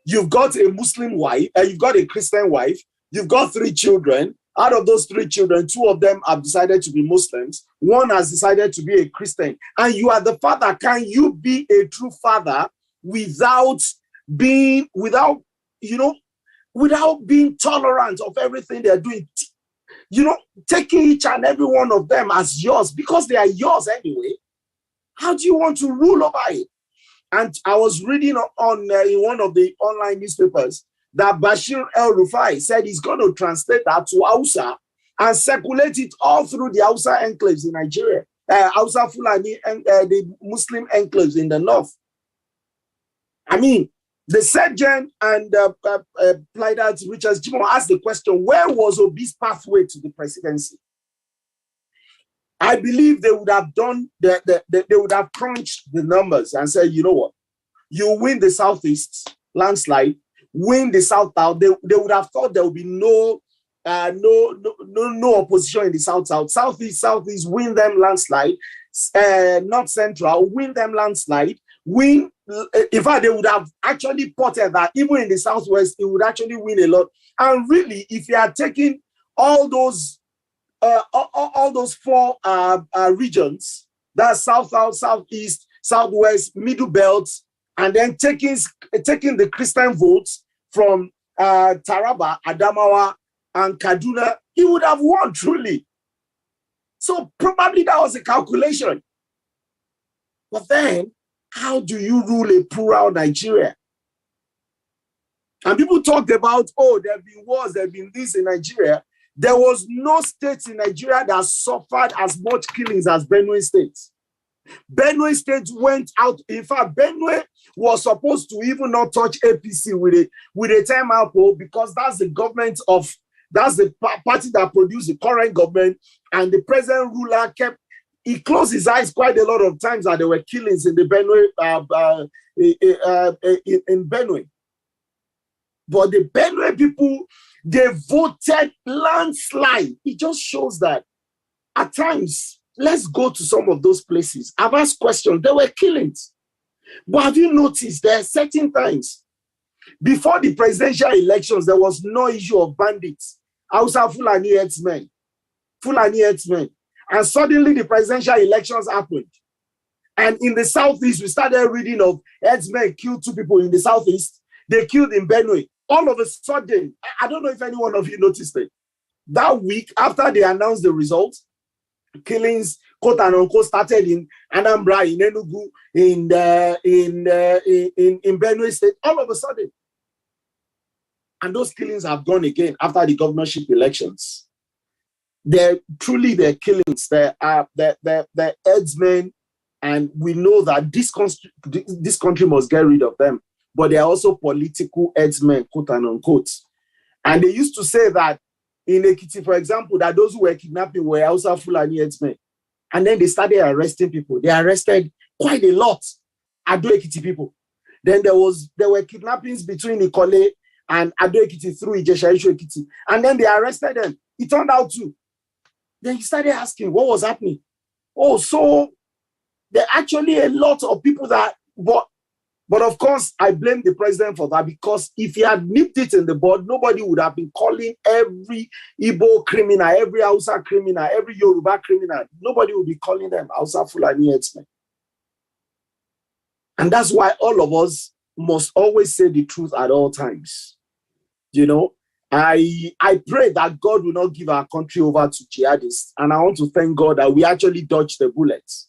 You've got a Muslim wife. You've got a Christian wife. You've got 3 children. Out of those 3 children, 2 of them have decided to be Muslims. 1 has decided to be a Christian. And you are the father. Can you be a true father without being tolerant of everything they're doing? Taking each and every one of them as yours because they are yours anyway. How do you want to rule over it? And I was reading in one of the online newspapers that Bashir El-Rufai said he's going to translate that to Hausa and circulate it all through the Hausa enclaves in Nigeria, Hausa Fulani and the Muslim enclaves in the north. I mean, the Sergeant and PLIDE Richard Jimo asked the question, where was Obi's pathway to the presidency? I believe they would have done, they would have crunched the numbers and said, you know what, you win the Southeast landslide, win the South, they would have thought there would be no opposition in the South, Southeast, win them landslide, North Central, win them landslide, win. In fact, they would have actually plotted that even in the Southwest, it would actually win a lot. And really, if you are taking all those 4 regions, that's South, Southeast, Southwest, Middle Belt, and then taking the Christian votes from Taraba, Adamawa, and Kaduna, he would have won truly. So probably that was a calculation. But then, how do you rule a plural Nigeria? And people talked about, oh, there have been wars, there have been this in Nigeria. There was no state in Nigeria that suffered as much killings as Benue State. Benue State went out. In fact, Benue was supposed to even not touch APC with a time out poll, because that's the party that produced the current government, and the present ruler he closed his eyes quite a lot of times that there were killings in the Benue, in Benue. But the Benue people, they voted landslide. It just shows that at times, let's go to some of those places. I've asked questions. There were killings. But have you noticed there are certain times, before the presidential elections, there was no issue of bandits. Hausa Fulani herdsmen. And suddenly the presidential elections happened. And in the southeast, we started reading of herdsmen killed 2 people in the southeast. They killed in Benue. All of a sudden, I don't know if any one of you noticed it. That week, after they announced the results, killings, quote and unquote, started in Anambra, in Enugu, in Benue State, all of a sudden. And those killings have gone again after the governorship elections. They're killings. They're herdsmen, and we know that this country must get rid of them. But they're also political herdsmen, quote and unquote. And they used to say that in Ekiti, for example, that those who were kidnapping were Hausa Fulani herdsmen. And then they started arresting people. They arrested quite a lot Ado Ekiti people. Then there were kidnappings between Ikole and Ado Ekiti through Ijesha Ekiti. And then they arrested them. It turned out to. Then he started asking what was happening. Oh, so there are actually a lot of people that, but of course, I blame the president for that, because if he had nipped it in the bud, nobody would have been calling every Igbo criminal, every Hausa criminal, every Yoruba criminal. Nobody would be calling them Hausa Fulani herdsmen. And that's why all of us must always say the truth at all times. You know, I pray that God will not give our country over to jihadists. And I want to thank God that we actually dodged the bullets.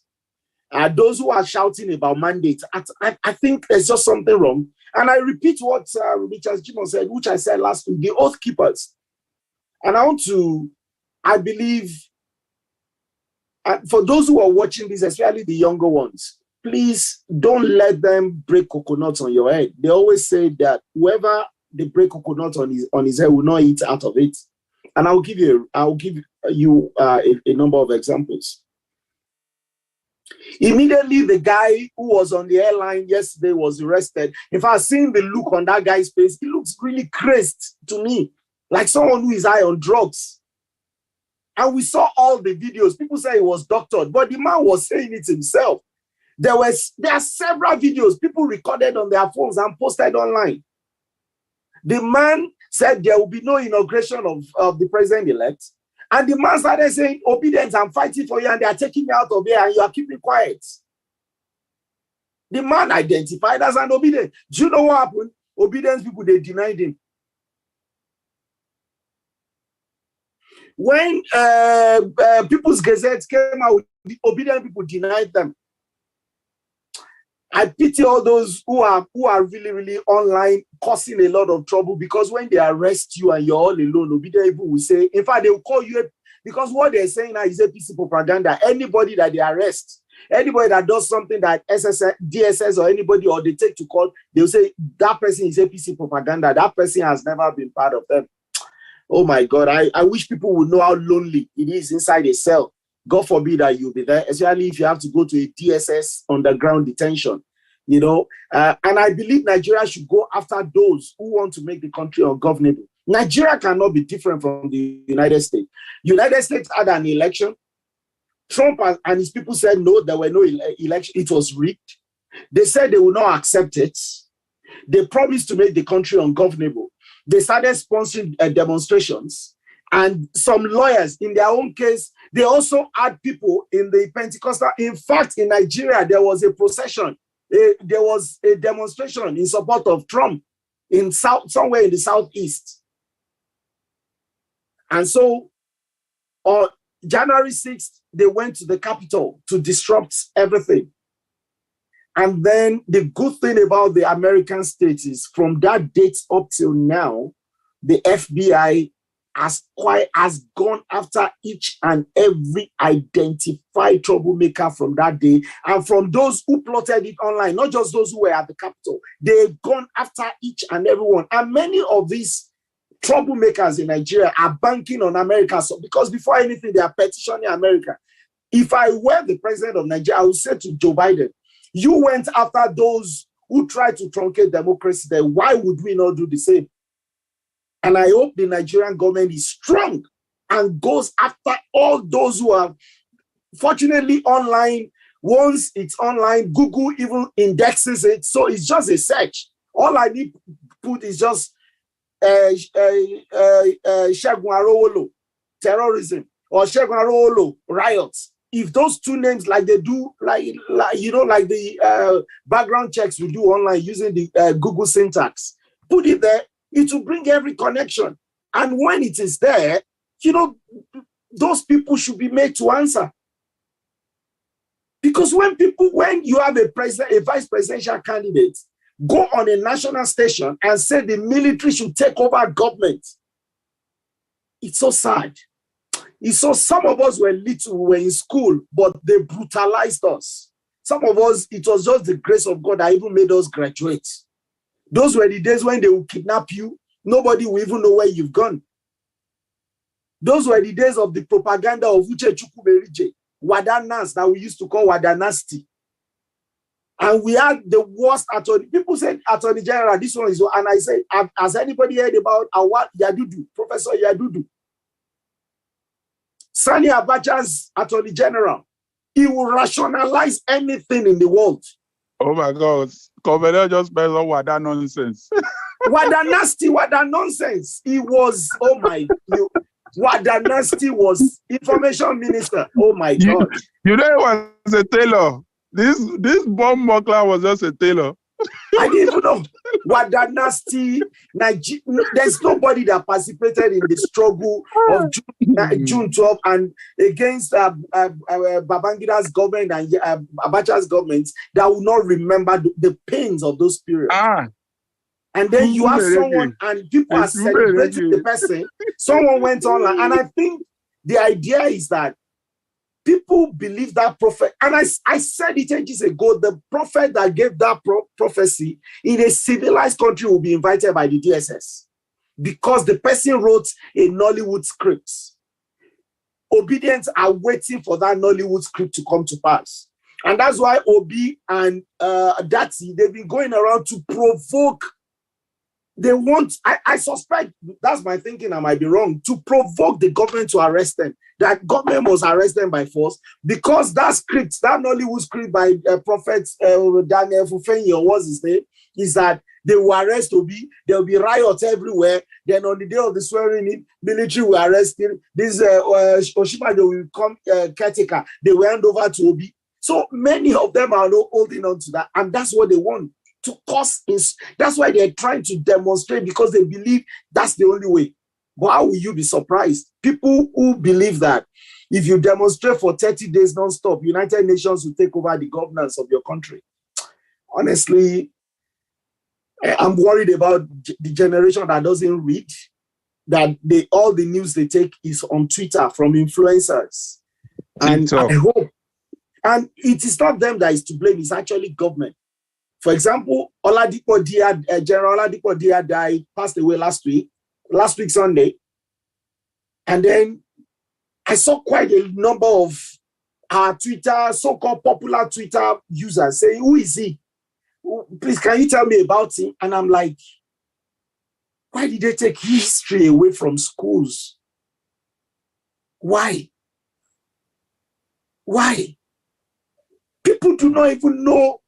Those who are shouting about mandates, I think there's just something wrong. And I repeat what Richard Jimon said, which I said last week, the oath keepers. And I believe, for those who are watching this, especially the younger ones, please don't let them break coconuts on your head. They always say that whoever they break coconuts on his head will not eat out of it. And I'll give you a number of examples. Immediately, the guy who was on the airline yesterday was arrested. In fact, seeing the look on that guy's face, he looks really crazed to me, like someone who is high on drugs. And we saw all the videos. People say he was doctored, but the man was saying it himself. There are several videos people recorded on their phones and posted online. The man said there will be no inauguration of the president-elect. And the man started saying, obedience, I'm fighting for you, and they are taking you out of here, and you are keeping quiet. The man identified as an obedient. Do you know what happened? Obedience people, they denied him. When People's Gazette came out, the obedient people denied them. I pity all those who are really, really online causing a lot of trouble, because when they arrest you and you're all alone, obedient people will say, in fact, they will call you, because what they're saying now is APC propaganda. Anybody that they arrest, anybody that does something that DSS or anybody, or they take to court, they'll say that person is APC propaganda. That person has never been part of them. Oh my God, I wish people would know how lonely it is inside a cell. God forbid that you'll be there, especially if you have to go to a DSS underground detention, you know. And I believe Nigeria should go after those who want to make the country ungovernable. Nigeria cannot be different from the United States. United States had an election. Trump and his people said, no, there were no election. It was rigged. They said they would not accept it. They promised to make the country ungovernable. They started sponsoring demonstrations. And some lawyers, in their own case, they also had people in the Pentecostal. In fact, in Nigeria, there was a procession. There was a demonstration in support of Trump somewhere in the southeast. And so on January 6th, they went to the Capitol to disrupt everything. And then the good thing about the American states is from that date up till now, the FBI has gone after each and every identified troublemaker from that day, and from those who plotted it online, not just those who were at the Capitol. They've gone after each and every one. And many of these troublemakers in Nigeria are banking on America. So, because before anything, they are petitioning America. If I were the president of Nigeria, I would say to Joe Biden, you went after those who tried to truncate democracy, then why would we not do the same? And I hope the Nigerian government is strong and goes after all those who are fortunately online. Once it's online, Google even indexes it. So it's just a search. All I need to put is just Segun Arowolo, terrorism, or Segun Arowolo, riots. If those two names, like they do, like the background checks we do online using the Google syntax, put it there, it will bring every connection. And when it is there, those people should be made to answer. Because when you have a vice presidential candidate, go on a national station and say the military should take over government, it's so sad. It's so some of us were little, we were in school, but they brutalized us. Some of us, it was just the grace of God that even made us graduate. Those were the days when they would kidnap you. Nobody will even know where you've gone. Those were the days of the propaganda of Uche Chukwumerije, Wadanas, that we used to call Wadanasti. And we had the worst attorney. People said, Attorney General, this one is, and I said, has anybody heard about Awad Yadudu, Professor Yadudu? Sani Abacha's Attorney General. He will rationalize anything in the world. Oh my God. Governor just spells on Wada nonsense. Wada nasty, Wada nonsense. He was, oh my God. Wada nasty was information minister. Oh my God. You know, he was a tailor. This bomb muckler was just a tailor. I didn't even know. Wada nasty. There's nobody that participated in the struggle of June 12 and against Babangida's government and Abacha's government that will not remember the pains of those periods. And then you have someone and people are celebrating the person. Someone went online, and I think the idea is that people believe that prophet, and I said it ages ago, the prophet that gave that prophecy in a civilized country will be invited by the DSS because the person wrote a Nollywood script. Obedience are waiting for that Nollywood script to come to pass. And that's why Obi and Dati, they've been going around to provoke. They want, I suspect, that's my thinking, I might be wrong, to provoke the government to arrest them. That government must arrest them by force because that script, that Nollywood script by Prophet Daniel Fufenyi, or what's his name, is that they will arrest Obi, there will be riots everywhere. Then on the day of the swearing in, military will arrest him. This Oshima, they will come caretaker, they will hand over to Obi. So many of them are not holding on to that, and that's what they want. To cause that's why they're trying to demonstrate, because they believe that's the only way. But how will you be surprised? People who believe that if you demonstrate for 30 days non-stop, United Nations will take over the governance of your country. Honestly, I'm worried about the generation that doesn't read, that all the news they take is on Twitter from influencers. And I hope, and it is not them that is to blame, it's actually government. For example, Oladipo Dia, General Oladipo Dia died, passed away last week Sunday. And then I saw quite a number of our Twitter, so-called popular Twitter users saying, who is he? Please, can you tell me about him? And I'm like, why did they take history away from schools? Why? Why? People do not even know.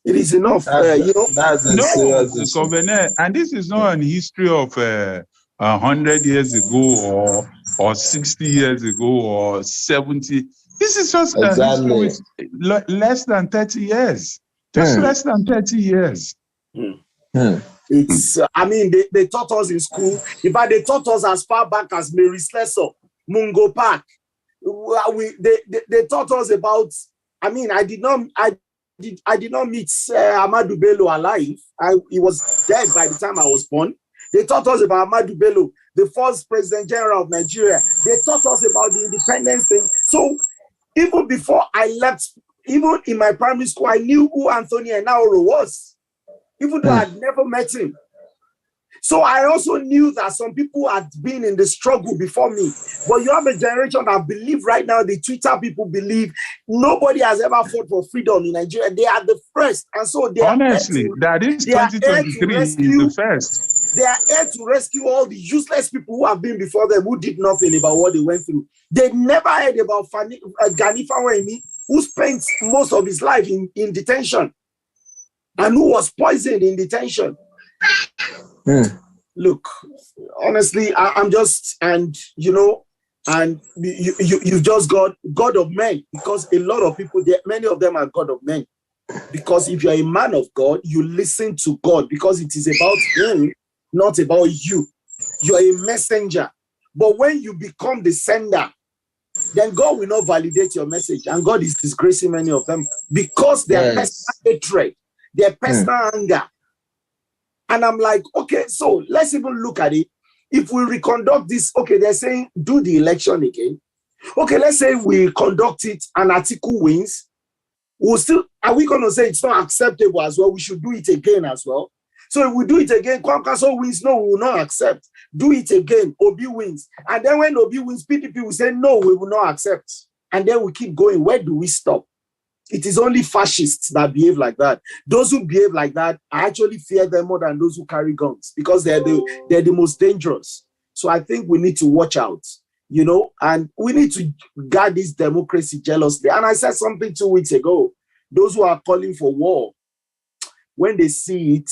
It is enough, That's a serious issue. And this is not a history of 100 years ago or 60 years ago or 70. This is just a history with less than 30 years. Just less than 30 years. It's, I mean, they taught us in school. In fact, they taught us as far back as Mary Slessor, Mungo Park. They taught us about, I mean, I did not meet Amadou Bello alive. He was dead by the time I was born. They taught us about Ahmadu Bello, the first President General of Nigeria. They taught us about the independence thing. So even before I left, even in my primary school, I knew who Anthony Enaoro was, even though I'd never met him. So I also knew that some people had been in the struggle before me. But you have a generation that believe right now, the Twitter people believe nobody has ever fought for freedom in Nigeria. They are the first. And so they honestly, that is 2023 is the first. They are here to rescue all the useless people who have been before them, who did nothing about what they went through. They never heard about Gani Fawehinmi, who spent most of his life in detention and who was poisoned in detention. Look, honestly, I'm just, and you know, and you've just got God of men, because a lot of people, many of them are God of men. Because if you're a man of God, you listen to God, because it is about him, not about you. You're a messenger. But when you become the sender, then God will not validate your message. And God is disgracing many of them because their personal hatred, their personal anger. And I'm like, okay, so let's even look at it. If we reconduct this, okay, they're saying do the election again. Okay, let's say we conduct it and Atiku wins. We'll still, are we going to say it's not acceptable as well? We should do it again as well. So if we do it again, Kwankwaso wins, no, we will not accept. Do it again, Obi wins. And then when Obi wins, PDP will say, no, we will not accept. And then we keep going. Where do we stop? It is only fascists that behave like that. Those who behave like that, I actually fear them more than those who carry guns, because they're the most dangerous. So I think we need to watch out, you know, and we need to guard this democracy jealously. And I said something 2 weeks ago. Those who are calling for war, when they see it,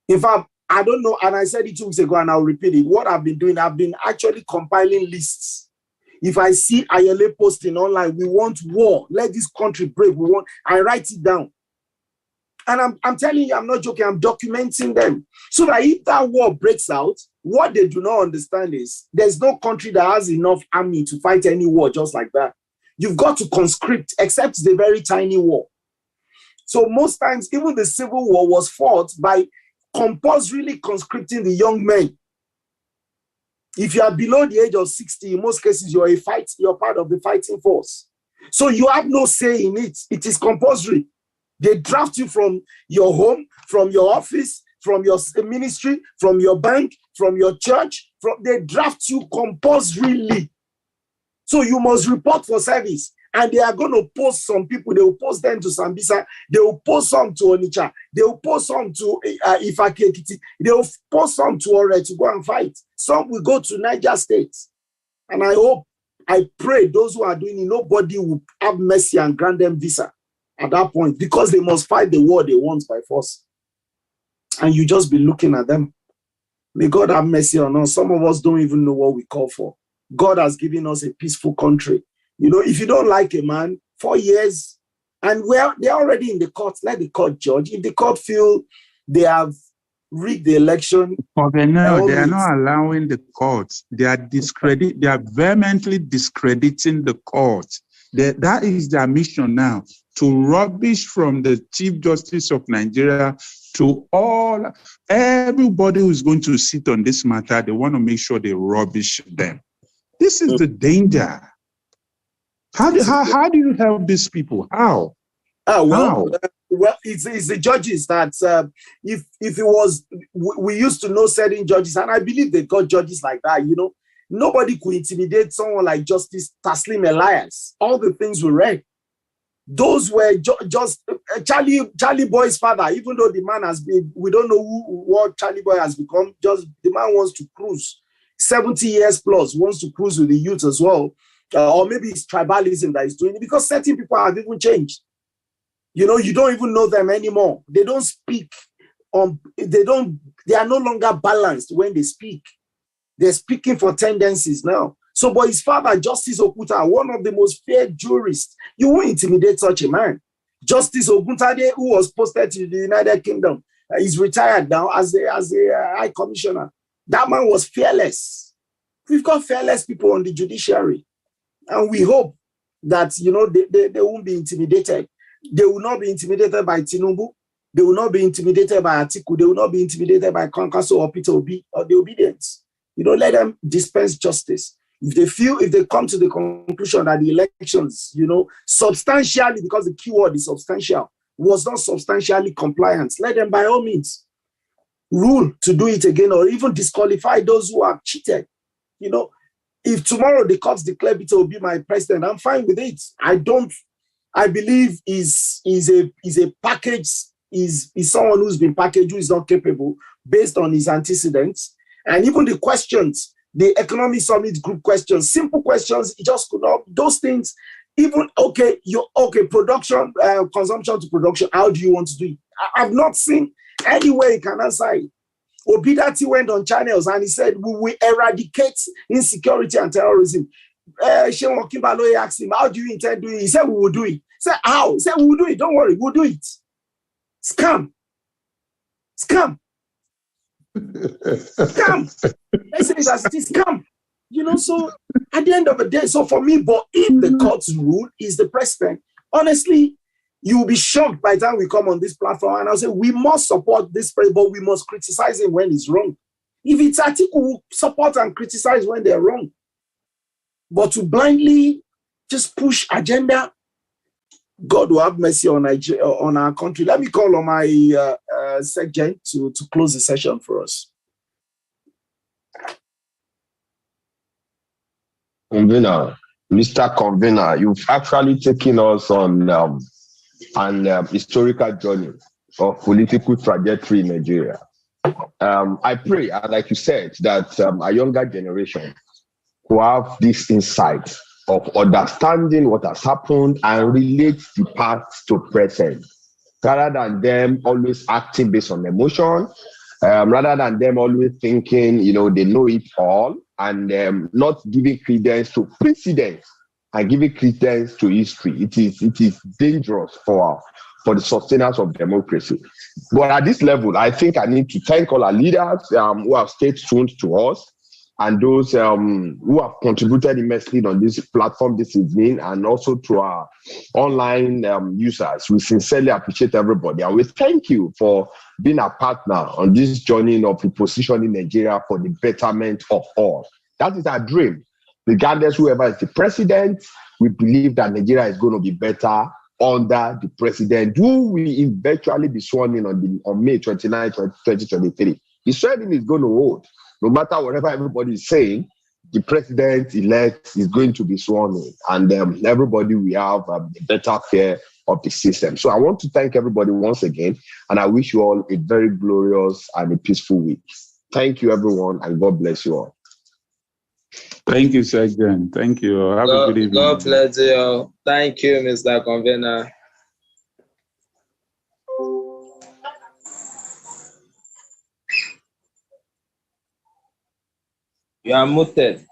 in fact, I don't know, and I said it 2 weeks ago, and I'll repeat it. What I've been doing, I've been actually compiling lists. If I see Ayele posting online, we want war, let this country break, I write it down. And I'm telling you, I'm not joking, I'm documenting them. So that if that war breaks out, what they do not understand is there's no country that has enough army to fight any war just like that. You've got to conscript, except the very tiny war. So most times, even the Civil War was fought by compulsorily conscripting the young men. If you are below the age of 60, in most cases, you're part of the fighting force. So you have no say in it. It is compulsory. They draft you from your home, from your office, from your ministry, from your bank, from your church. They draft you compulsorily. So you must report for service. And they are going to post some people. They will post them to Sambisa. They will post some to Onitsha. They will post some to Ifake Ekiti. They will post some to Ore to go and fight. Some will go to Niger State. And I pray those who are doing it, nobody will have mercy and grant them visa at that point, because they must fight the war they want by force. And you just be looking at them. May God have mercy on us. Some of us don't even know what we call for. God has given us a peaceful country. You know, if you don't like a man, 4 years, and they're already in the court, let the court judge. If the court feel they have rigged the election. Okay, no, they are not allowing the courts. They are vehemently discrediting the court. That is their mission now, to rubbish from the Chief Justice of Nigeria to everybody who is going to sit on this matter. They want to make sure they rubbish them. This is the danger. How do you help these people? How? Well, it's the judges that if it was, we used to know certain judges, and I believe they got judges like that. You know, nobody could intimidate someone like Justice Taslim Elias. All the things we read, those were just Charlie Boy's father. Even though the man has been, we don't know what Charlie Boy has become. Just the man wants to cruise, 70 years plus, wants to cruise with the youth as well. Or maybe it's tribalism that is doing it, because certain people have even changed. You know, you don't even know them anymore. They don't speak. They are no longer balanced when they speak. They're speaking for tendencies now. So, but his father, Justice Okuta, one of the most feared jurists, you won't intimidate such a man. Justice Oguntade, who was posted to the United Kingdom, is retired now as a High Commissioner. That man was fearless. We've got fearless people on the judiciary. And we hope that, you know, they won't be intimidated. They will not be intimidated by Tinubu. They will not be intimidated by Atiku. They will not be intimidated by Konkaso or Peter Obi or the obedience. You don't let them dispense justice. If they come to the conclusion that the elections, substantially, because the keyword is substantial, was not substantially compliant, let them by all means rule to do it again or even disqualify those who have cheated. If tomorrow the courts declare Peter Obi my president, I'm fine with it. I believe is a package, is someone who's been packaged, who is not capable based on his antecedents. And even the questions, the economic summit group questions, simple questions, it just could not, those things, even, production, consumption to production, how do you want to do it? I've not seen any way you can answer it. Obidati went on channels and he said, we will eradicate insecurity and terrorism. Sheon Kimbaloye asked him, how do you intend doing it? He said, we will do it. He said, how? He said, we will do it. Don't worry, we'll do it. Scam. Scam. Let's say it as it is, scam. So at the end of the day, so for me, but if the court's rule is the president, honestly, you'll be shocked by the time we come on this platform and I'll say, we must support this president, but we must criticize him when he's wrong. If it's Atiku, we'll support and criticize when they're wrong. But to blindly just push agenda, God will have mercy on Nigeria, on our country. Let me call on my section to close the session for us. Mr. Convener, you've actually taken us on an historical journey of political trajectory in Nigeria. I pray, like you said, that a younger generation who have this insight of understanding what has happened and relate the past to present, rather than them always acting based on emotion, rather than them always thinking, they know it all, and not giving credence to precedents and giving credence to history. It is dangerous for the sustenance of democracy. But at this level, I think I need to thank all our leaders who have stayed tuned to us, and those who have contributed immensely on this platform this evening, and also to our online users. We sincerely appreciate everybody, and we thank you for being a partner on this journey of repositioning Nigeria for the betterment of all. That is our dream. Regardless whoever is the president, we believe that Nigeria is going to be better under the president who will eventually be sworn in on May 29, 2023. The swearing is going to hold. No matter whatever everybody is saying, the president-elect is going to be sworn in, and everybody will have a better care of the system. So I want to thank everybody once again, and I wish you all a very glorious and a peaceful week. Thank you, everyone, and God bless you all. Thank you, Sergeant. Thank you. Have a good evening. God bless you. Thank you, Mr. Convener. You are muted.